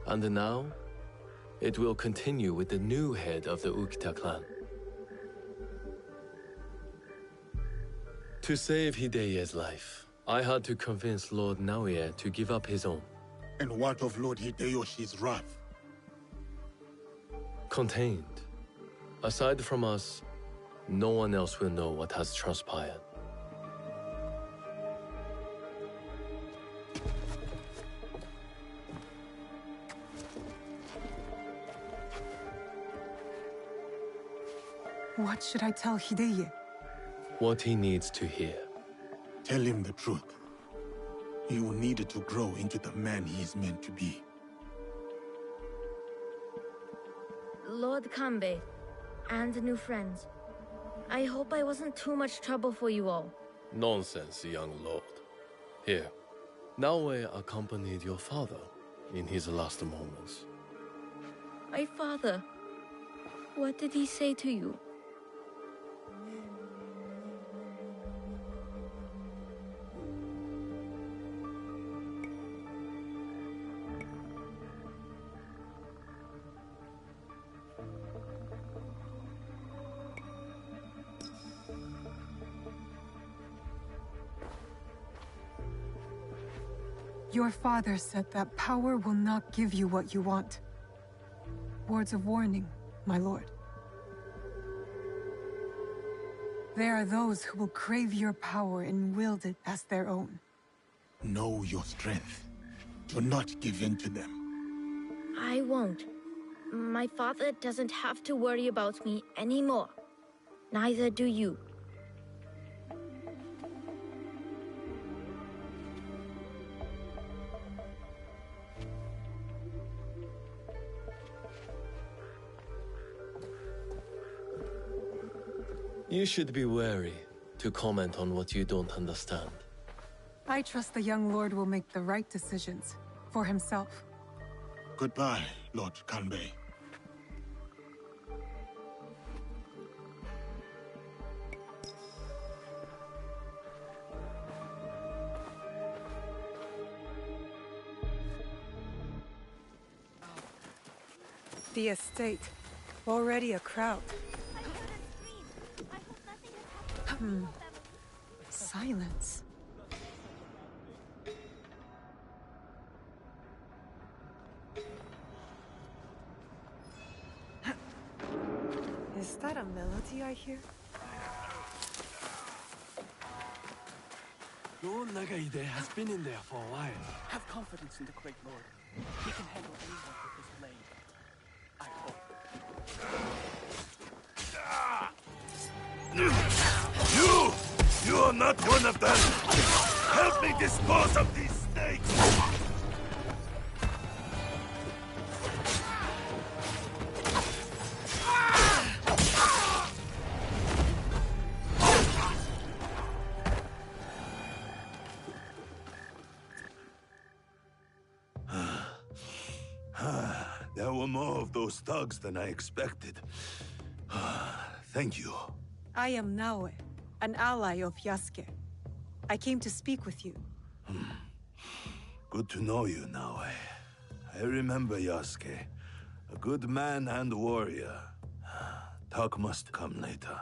And now, it will continue with the new head of the Ukita clan. To save Hideye's life, I had to convince Lord Naoe to give up his own. And what of Lord Hideyoshi's wrath? Contained. Aside from us, no one else will know what has transpired. What should I tell Hideye? What he needs to hear. Tell him the truth. He will need to grow into the man he is meant to be. Lord Kanbei, and new friends. I hope I wasn't too much trouble for you all. Nonsense, young lord. Here, Naoe accompanied your father in his last moments. My father. What did he say to you? Your father said that power will not give you what you want. Words of warning, my lord. There are those who will crave your power and wield it as their own. Know your strength. Do not give in to them. I won't. My father doesn't have to worry about me anymore. Neither do you. You should be wary to comment on what you don't understand. I trust the young lord will make the right decisions for himself. Goodbye, Lord Kanbei. The estate. Already a crowd. Silence. Is that a melody I hear? Lord Nagaide has been in there for a while. Have confidence in the great lord. He can handle anyone with his blade. I hope. You are not one of them! Help me dispose of these snakes! There were more of those thugs than I expected. Thank you. I am Naoe, an ally of Yasuke. I came to speak with you. Good to know you, Naoe. I remember Yasuke. A good man and warrior. Talk must come later.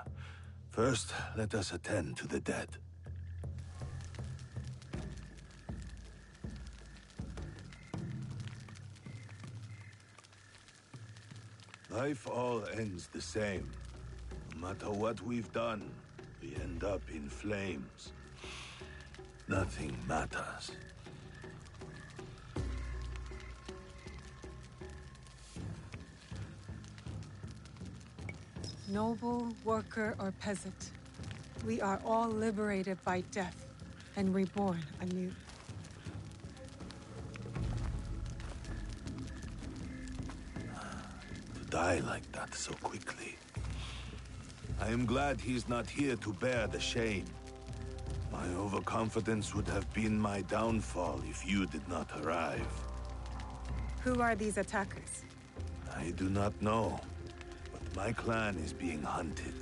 First, let us attend to the dead. Life all ends the same. No matter what we've done, we end up in flames. Nothing matters. Noble, worker, or peasant, we are all liberated by death and reborn anew. To die like that so quickly. I am glad he's not here to bear the shame. My overconfidence would have been my downfall if you did not arrive. Who are these attackers? I do not know, but my clan is being hunted.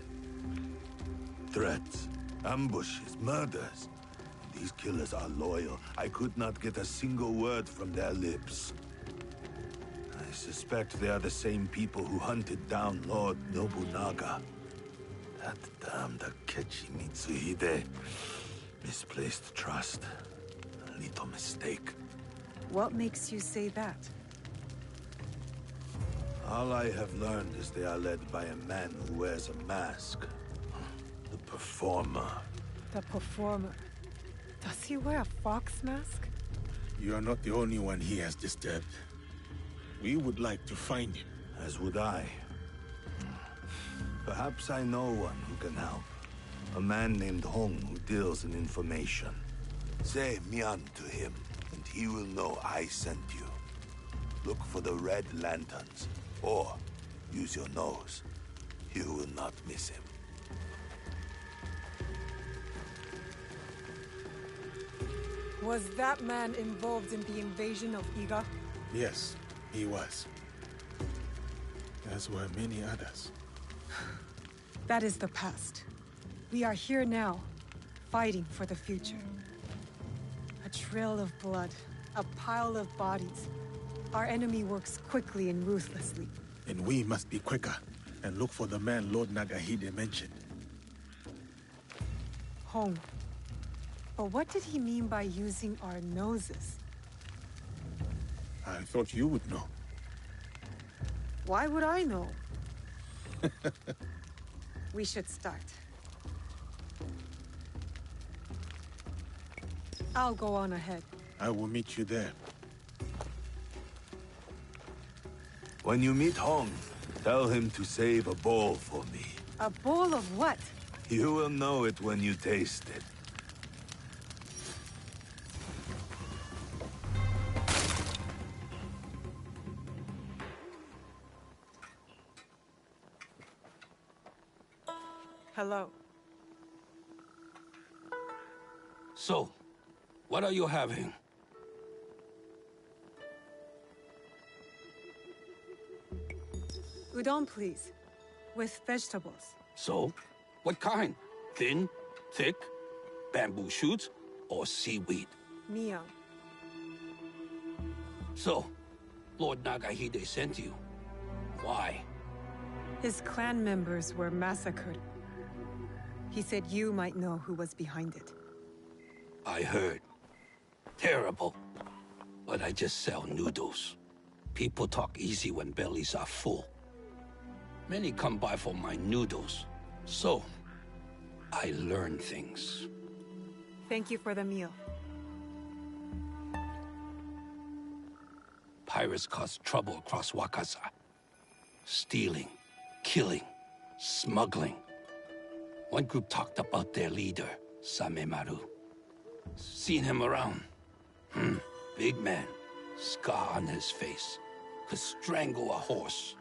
Threats, ambushes, murders. These killers are loyal. I could not get a single word from their lips. I suspect they are the same people who hunted down Lord Nobunaga. That damned Akechi Mitsuhide. Misplaced trust. A little mistake. What makes you say that? All I have learned is they are led by a man who wears a mask. The Performer. The Performer. Does he wear a fox mask? You are not the only one he has disturbed. We would like to find him. As would I. Perhaps I know one who can help. A man named Hong who deals in information. Say Mian to him, and he will know I sent you. Look for the red lanterns, or use your nose. You will not miss him. Was that man involved in the invasion of Iga? Yes, he was. As were many others. That is the past. We are here now, fighting for the future. A trail of blood, a pile of bodies. Our enemy works quickly and ruthlessly. And we must be quicker, and look for the man Lord Nagahide mentioned. Hong. But what did he mean by using our noses? I thought you would know. Why would I know? We should start. I'll go on ahead. I will meet you there. When you meet Hong, tell him to save a bowl for me. A bowl of what? You will know it when you taste it. Hello. So, what are you having? Udon, please. With vegetables. So, what kind? Thin, thick, bamboo shoots, or seaweed? Mio. So, Lord Nagahide sent you. Why? His clan members were massacred. He said you might know who was behind it. I heard. Terrible. But I just sell noodles. People talk easy when bellies are full. Many come by for my noodles. So, I learn things. Thank you for the meal. Pirates cause trouble across Wakasa. Stealing, killing, smuggling. One group talked about their leader, Samemaru. Seen him around. Big man, scar on his face. Could strangle a horse.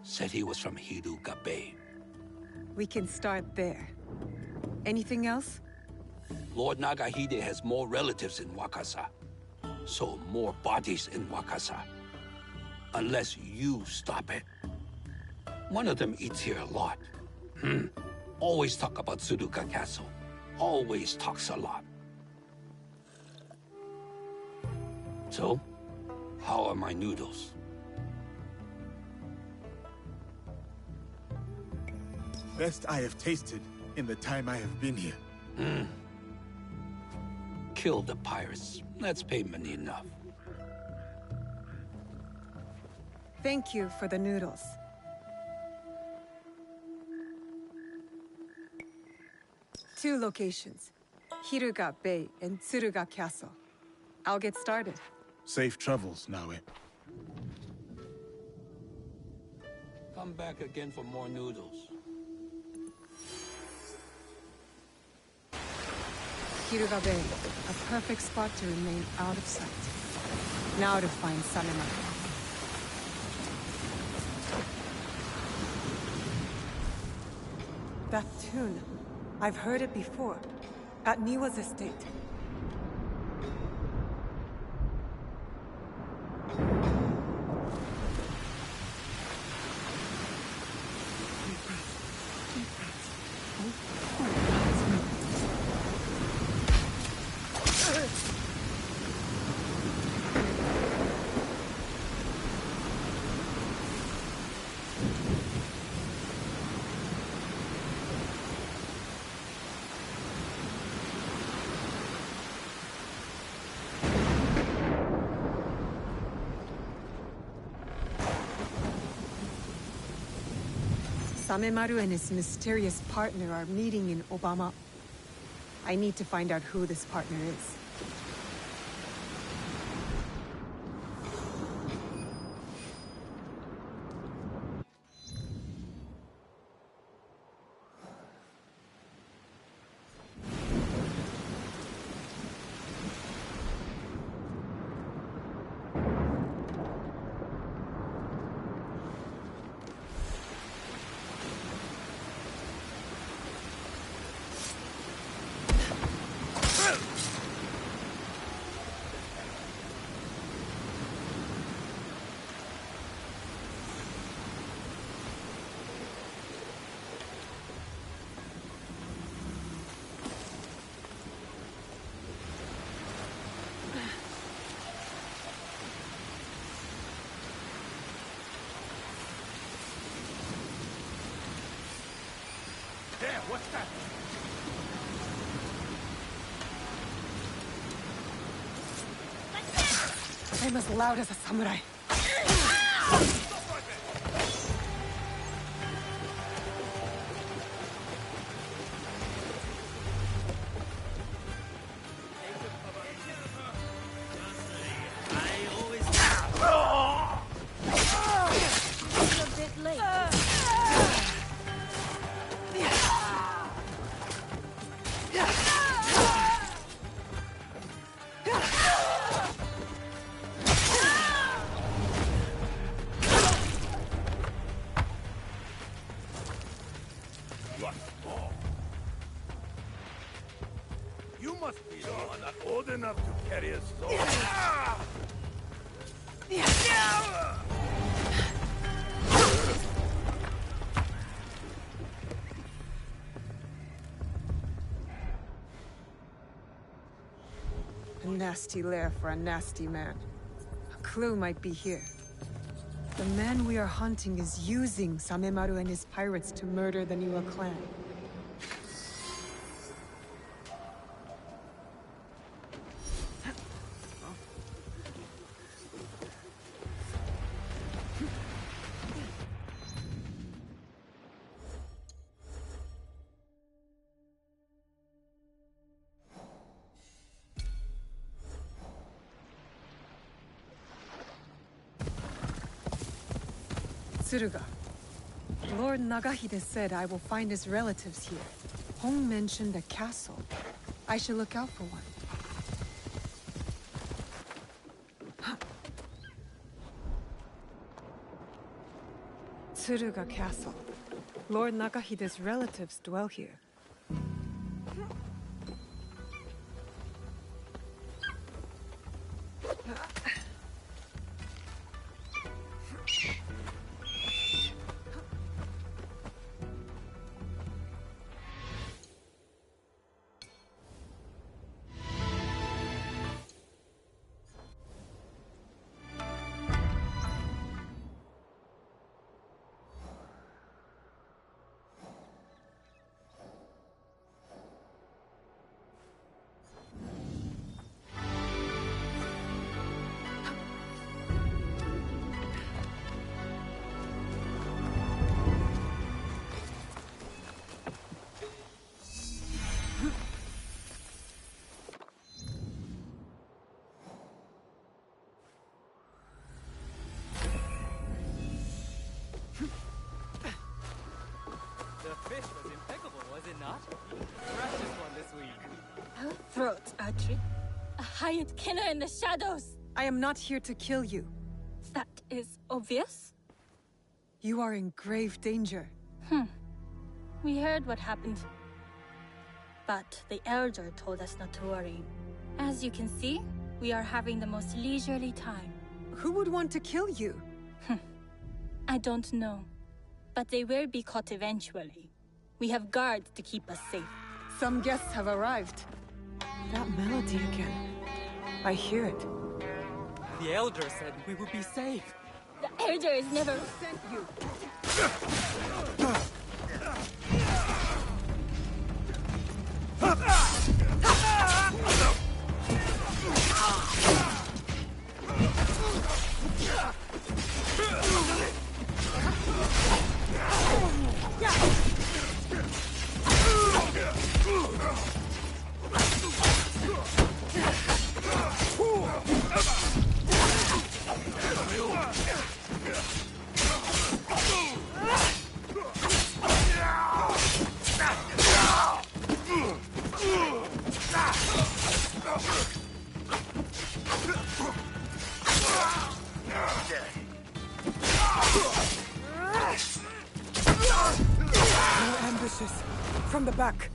Said he was from Hiruga Bay. We can start there. Anything else? Lord Nagahide has more relatives in Wakasa. So more bodies in Wakasa. Unless you stop it. One of them eats here a lot. Always talk about Suruga Castle. Always talks a lot. So, how are my noodles? Best I have tasted in the time I have been here. Kill the pirates. That's payment enough. Thank you for the noodles. Two locations. Hiruga Bay and Tsuruga Castle. I'll get started. Safe travels, Naue. Come back again for more noodles. Hiruga Bay, a perfect spot to remain out of sight. Now to find Samemaru. That tune, I've heard it before. At Niwa's estate. Samemaru and his mysterious partner are meeting in Obama. I need to find out who this partner is. There, what's that? I'm as loud as a samurai. You are not old enough to carry a sword. A nasty lair for a nasty man. A clue might be here. The man we are hunting is using Samemaru and his pirates to murder the Niwa clan. Tsuruga. Lord Nagahide said I will find his relatives here. Hong mentioned a castle. I should look out for one. Tsuruga Castle. Lord Nagahide's relatives dwell here. The fish was impeccable, was it not? Freshest one this week. Our throats, Atri. A hired killer in the shadows. I am not here to kill you. That is obvious. You are in grave danger. We heard what happened. But the Elder told us not to worry. As you can see, we are having the most leisurely time. Who would want to kill you? I don't know. But they will be caught eventually. We have guards to keep us safe. Some guests have arrived. That melody again. I hear it. The Elder said we would be safe. The Elder is never sent you. From the back.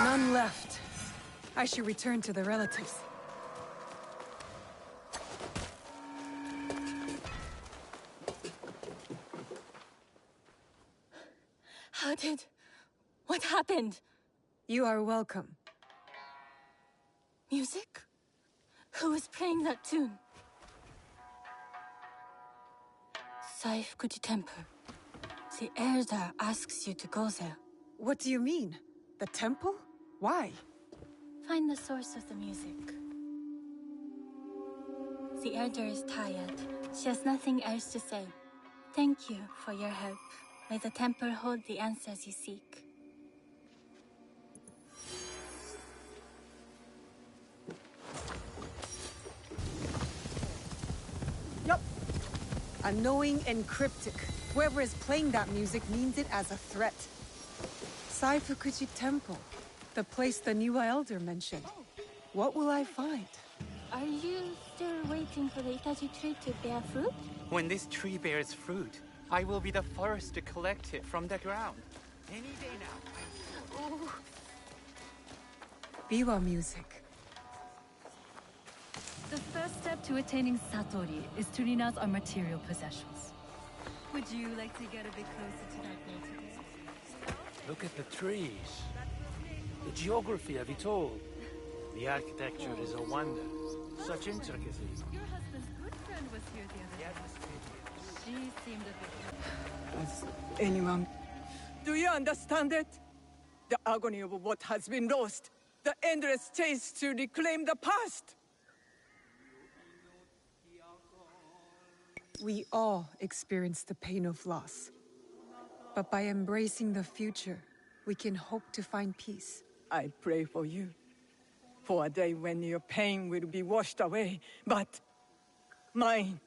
None left. I should return to the relatives. What happened? You are welcome. Music? Who is playing that tune? Saifukuji Temple. The elder asks you to go there. What do you mean? The temple? Why? Find the source of the music. The elder is tired. She has nothing else to say. Thank you for your help. May the temple hold the answers you seek. Yup. Annoying and cryptic. Whoever is playing that music means it as a threat. Saifukuji Temple. The place the new elder mentioned. What will I find? Are you still waiting for the Itachi tree to bear fruit? When this tree bears fruit, I will be the first to collect it from the ground. Any day now. Oh. Biwa music. The first step to attaining Satori is to renounce our material possessions. Would you like to get a bit closer to that goal today? Look at the trees. The geography of it all. The architecture is a wonder. Such intricacy. Your husband's good friend was here the other day. She seemed a bit... Does anyone... Do you understand it? The agony of what has been lost. The endless chase to reclaim the past. We all experience the pain of loss. But by embracing the future, we can hope to find peace. I pray for you. For a day when your pain will be washed away, but mine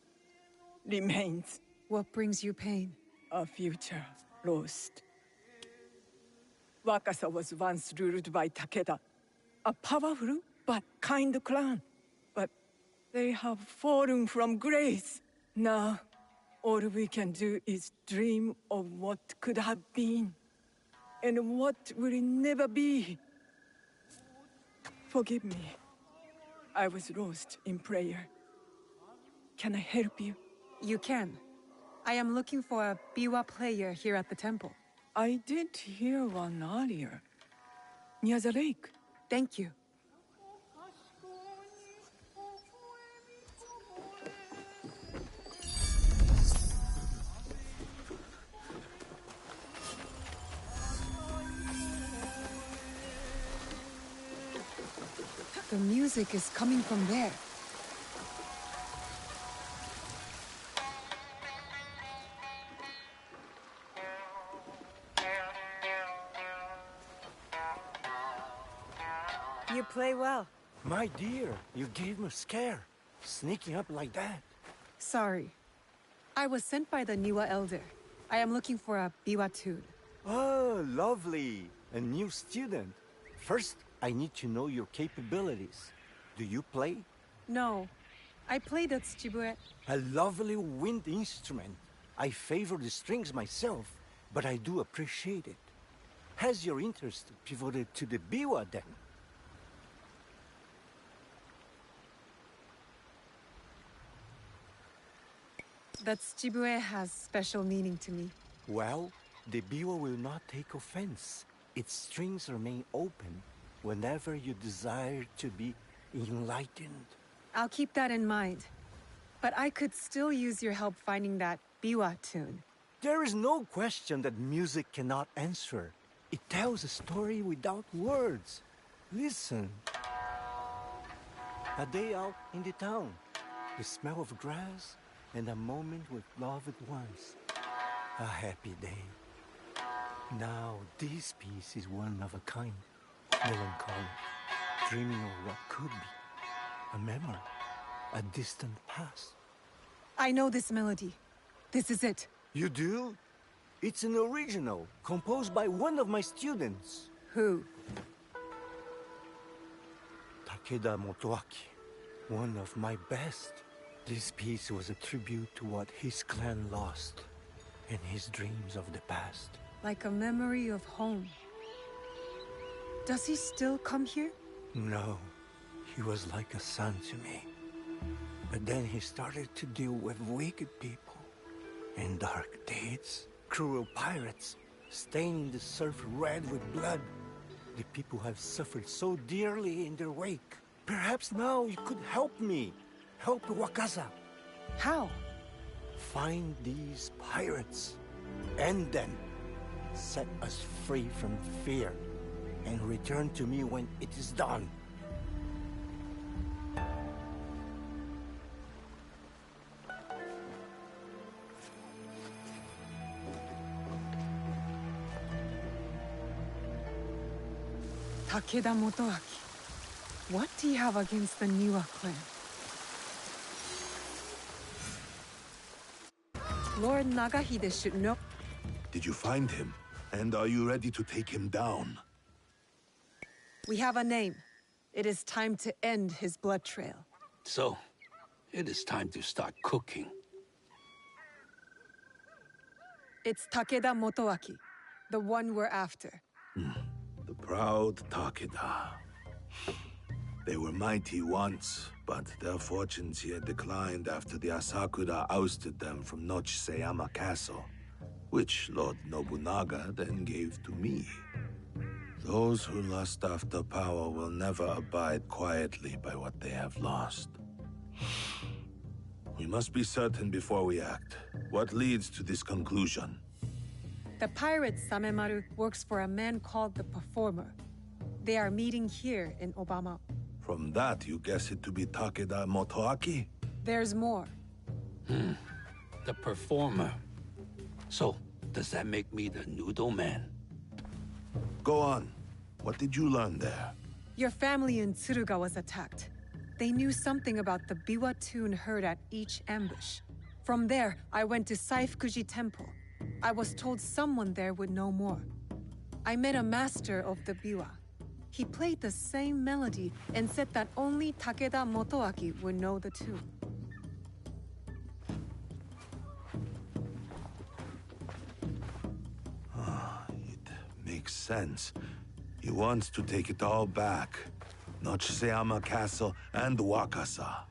remains. What brings you pain? A future lost. Wakasa was once ruled by Takeda, a powerful but kind clan. But they have fallen from grace. Now, all we can do is dream of what could have been, and what will never be. Forgive me. I was lost in prayer. Can I help you? You can. I am looking for a biwa player here at the temple. I did hear one earlier. Near the lake. Thank you. The music is coming from there. You play well. My dear, you gave me a scare. Sneaking up like that. Sorry. I was sent by the Niwa Elder. I am looking for a biwa tune. Oh, lovely. A new student. First, I need to know your capabilities. Do you play? No. I play the tsujibue. A lovely wind instrument. I favor the strings myself, but I do appreciate it. Has your interest pivoted to the biwa then? The tsujibue has special meaning to me. Well, the biwa will not take offense. Its strings remain open whenever you desire to be enlightened. I'll keep that in mind. But I could still use your help finding that biwa tune. There is no question that music cannot answer. It tells a story without words. Listen. A day out in the town. The smell of grass and a moment with loved ones. A happy day. Now, this piece is one of a kind. Melancholy. Dreaming of what could be. A memory. A distant past. I know this melody. This is it. You do? It's an original, composed by one of my students. Who? Takeda Motoaki. One of my best. This piece was a tribute to what his clan lost, and his dreams of the past. Like a memory of home. Does he still come here? No, he was like a son to me. But then he started to deal with wicked people, and dark deeds, cruel pirates, staining the surf red with blood. The people have suffered so dearly in their wake. Perhaps now you could help me. Help Wakasa. How? Find these pirates. End them. Set us free from fear. And return to me when it is done. Takeda Motoaki. What do you have against the Niwa clan? Lord Nagahide should know. Did you find him? And are you ready to take him down? We have a name. It is time to end his blood trail. So, it is time to start cooking. It's Takeda Motoaki, the one we're after. The proud Takeda. They were mighty once, but their fortunes here declined after the Asakura ousted them from Nochiseyama Castle, which Lord Nobunaga then gave to me. Those who lust after power will never abide quietly by what they have lost. We must be certain before we act. What leads to this conclusion? The pirate Samemaru works for a man called the Performer. They are meeting here in Obama. From that, you guess it to be Takeda Motoaki? There's more. The Performer. So, does that make me the Noodle Man? Go on. What did you learn there? Your family in Tsuruga was attacked. They knew something about the biwa tune heard at each ambush. From there, I went to Saifukuji Temple. I was told someone there would know more. I met a master of the biwa. He played the same melody and said that only Takeda Motoaki would know the tune. It makes sense. He wants to take it all back. Nochiseyama Castle and Wakasa.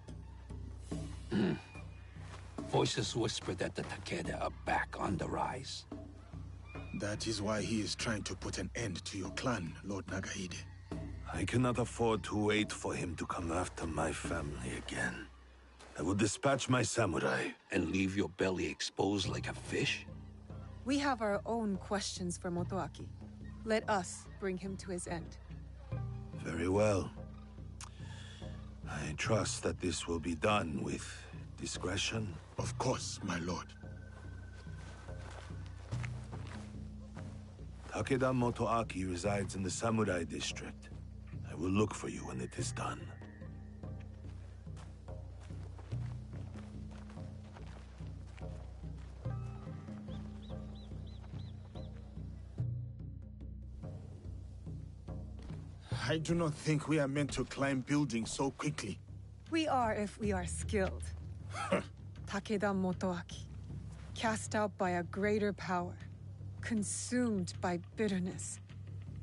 Voices whisper that the Takeda are back on the rise. That is why he is trying to put an end to your clan, Lord Nagahide. I cannot afford to wait for him to come after my family again. I will dispatch my samurai. And leave your belly exposed like a fish? We have our own questions for Motoaki. Let us bring him to his end. Very well. I trust that this will be done with discretion. Of course, my lord. Takeda Motoaki resides in the Samurai District. I will look for you when it is done. I do not think we are meant to climb buildings so quickly. We are if we are skilled. Takeda Motoaki, cast out by a greater power, consumed by bitterness,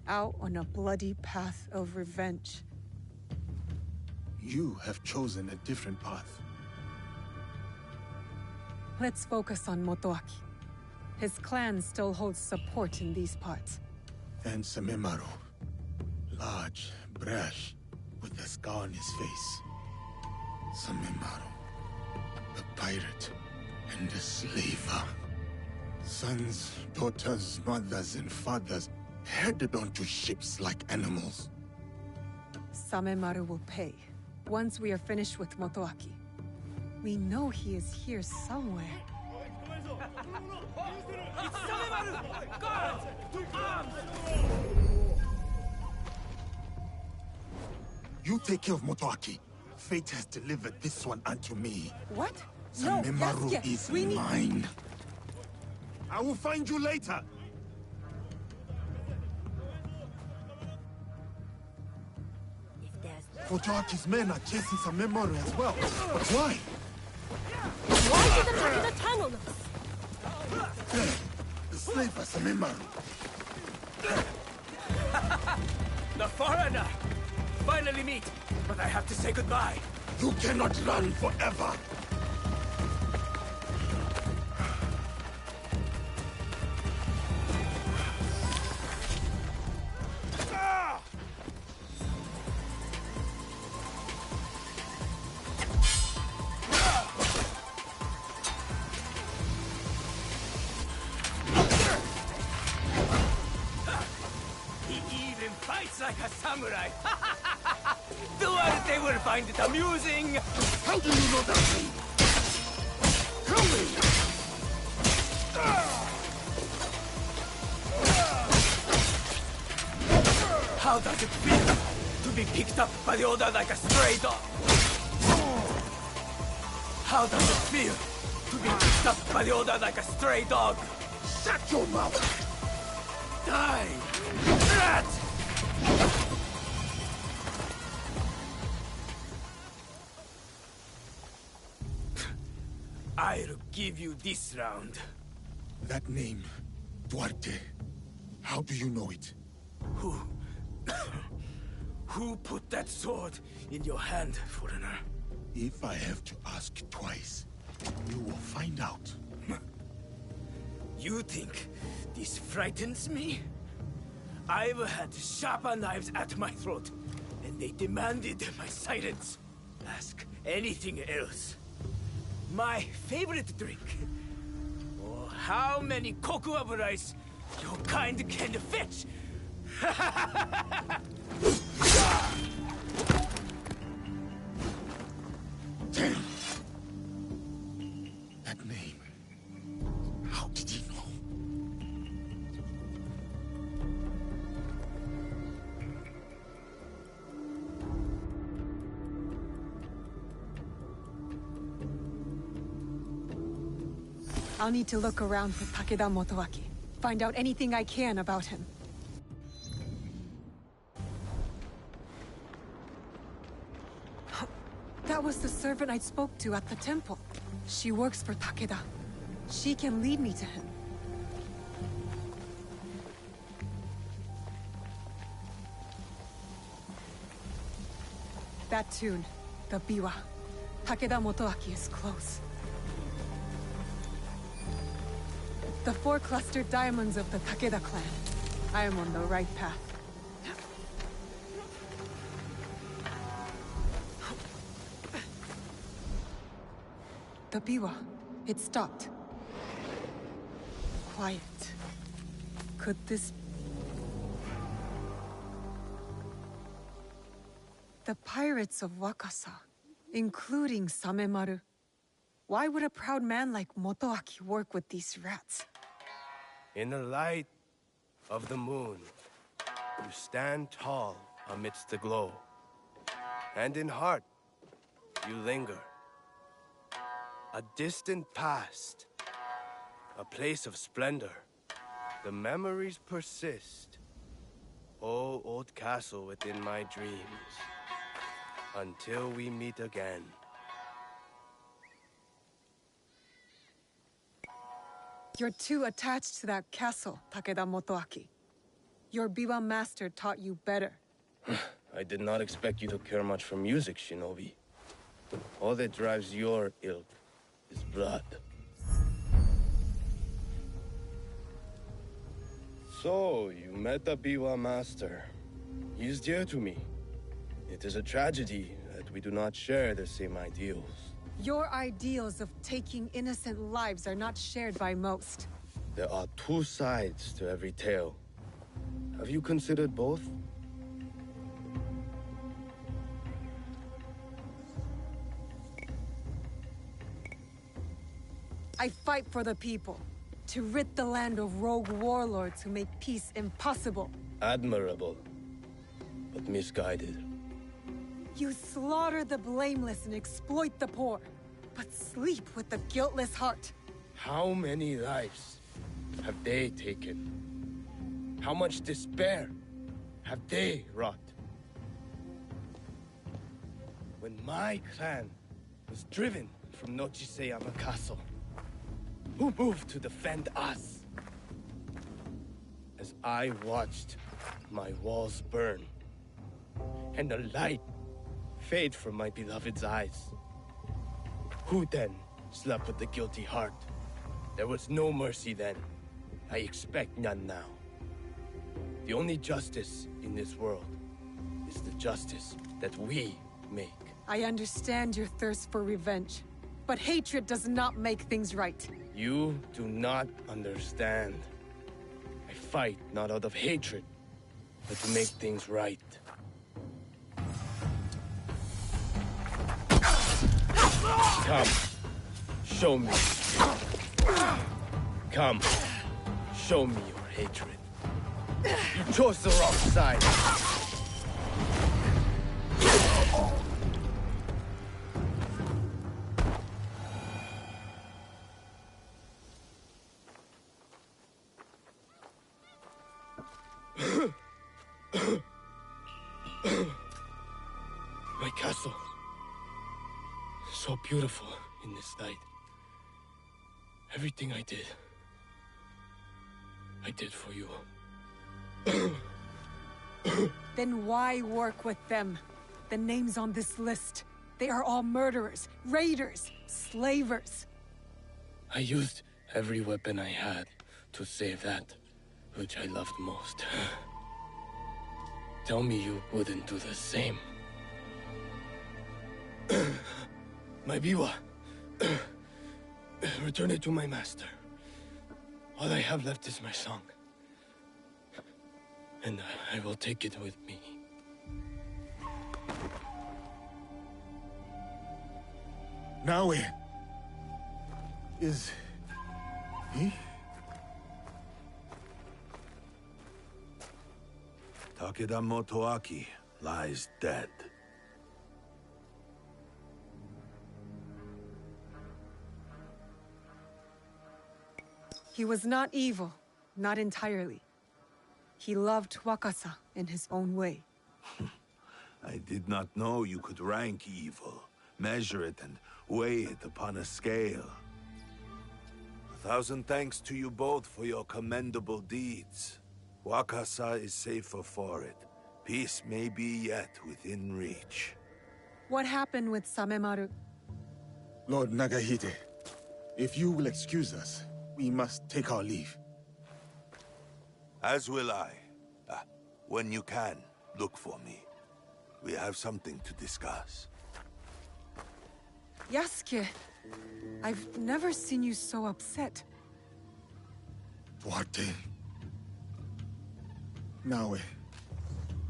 out on a bloody path of revenge. You have chosen a different path. Let's focus on Motoaki. His clan still holds support in these parts. And Samemaru. Large, brash, with a scar on his face. Samemaru. The pirate and the slaver. Sons, daughters, mothers, and fathers headed onto ships like animals. Samemaru will pay, once we are finished with Motoaki. We know he is here somewhere. It's Samemaru! Guards! To arms! You take care of Motoaki. Fate has delivered this one unto me. What? Samemaru No, is we need... mine. I will find you later. Motoaki's men are chasing Samemaru as well. But why? Why did the Takeda tunnel us? The slaver Samemaru. The foreigner! Finally meet, but I have to say goodbye. You cannot run forever. like a samurai. Duarte will find it amusing. How do you know that thing? Tell me! How does it feel to be picked up by the order like a stray dog? How does it feel to be picked up by the order like a stray dog? Shut your mouth! Die! Rat! I'll give you this round. That name, Duarte. How do you know it? Who put that sword in your hand, foreigner? If I have to ask twice, you will find out. You think this frightens me? I've had sharper knives at my throat, and they demanded my silence. Ask anything else. My favorite drink. Or how many cocoa rice your kind can fetch. Damn! That name. How did he know? I'll need to look around for Takeda Motoaki. Find out anything I can about him. That was the servant I spoke to at the temple. She works for Takeda. She can lead me to him. That tune, the biwa. Takeda Motoaki is close. The 4 clustered diamonds of the Takeda clan. I am on the right path. The biwa. It stopped. Quiet. Could this... The pirates of Wakasa, including Samemaru. Why would a proud man like Motoaki work with these rats? In the light of the moon, you stand tall amidst the glow. And in heart, you linger. A distant past, a place of splendor. The memories persist. Oh, old castle within my dreams. Until we meet again. You're too attached to that castle, Takeda Motoaki. Your biwa master taught you better. I did not expect you to care much for music, Shinobi. All that drives your ilk is blood. So, you met the biwa master. He is dear to me. It is a tragedy that we do not share the same ideals. Your ideals of taking innocent lives are not shared by most. There are 2 sides to every tale. Have you considered both? I fight for the people, to rid the land of rogue warlords who make peace impossible. Admirable, but misguided. You slaughter the blameless and exploit the poor, but sleep with the guiltless heart. How many lives have they taken? How much despair have they wrought? When my clan was driven from Nochiseyama Castle, who moved to defend us? As I watched my walls burn, and the light fade from my beloved's eyes, who then slept with the guilty heart? There was no mercy then. I expect none now. The only justice in this world is the justice that we make. I understand your thirst for revenge, but hatred does not make things right. You do not understand. I fight not out of hatred, but to make things right. Come, show me. Come, show me your hatred. You chose the wrong side. My castle. So beautiful in this light. Everything I did for you. Then why work with them? The names on this list. They are all murderers, raiders, slavers. I used every weapon I had to save that which I loved most. Tell me you wouldn't do the same. My biwa. Return it to my master. All I have left is my song. And I will take it with me. Now is he? Takeda Motoaki lies dead. He was not evil, not entirely. He loved Wakasa in his own way. I did not know you could rank evil, measure it and weigh it upon a scale. 1,000 thanks to you both for your commendable deeds. Wakasa is safer for it. Peace may be yet within reach. What happened with Samemaru? Lord Nagahide, if you will excuse us, we must take our leave. As will I. When you can, look for me. We have something to discuss. Yasuke, I've never seen you so upset. What? Naue,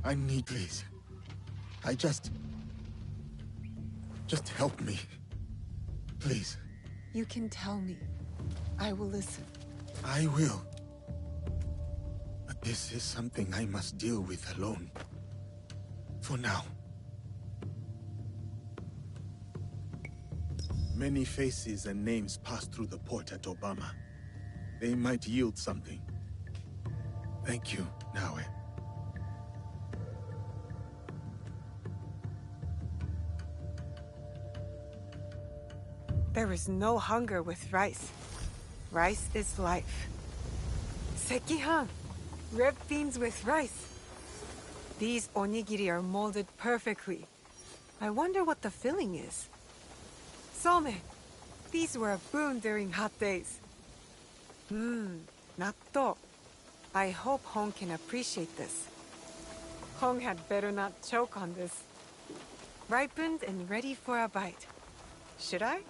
I need please. Just help me. Please. You can tell me. I will listen. I will. But this is something I must deal with alone. For now. Many faces and names pass through the port at Obama. They might yield something. Thank you, Naue. There is no hunger with rice. Rice is life. Sekihan, red beans with rice. These onigiri are molded perfectly. I wonder what the filling is. Some, these were a boon during hot days. Natto. I hope Hong can appreciate this. Hong had better not choke on this. Ripened and ready for a bite. Should I?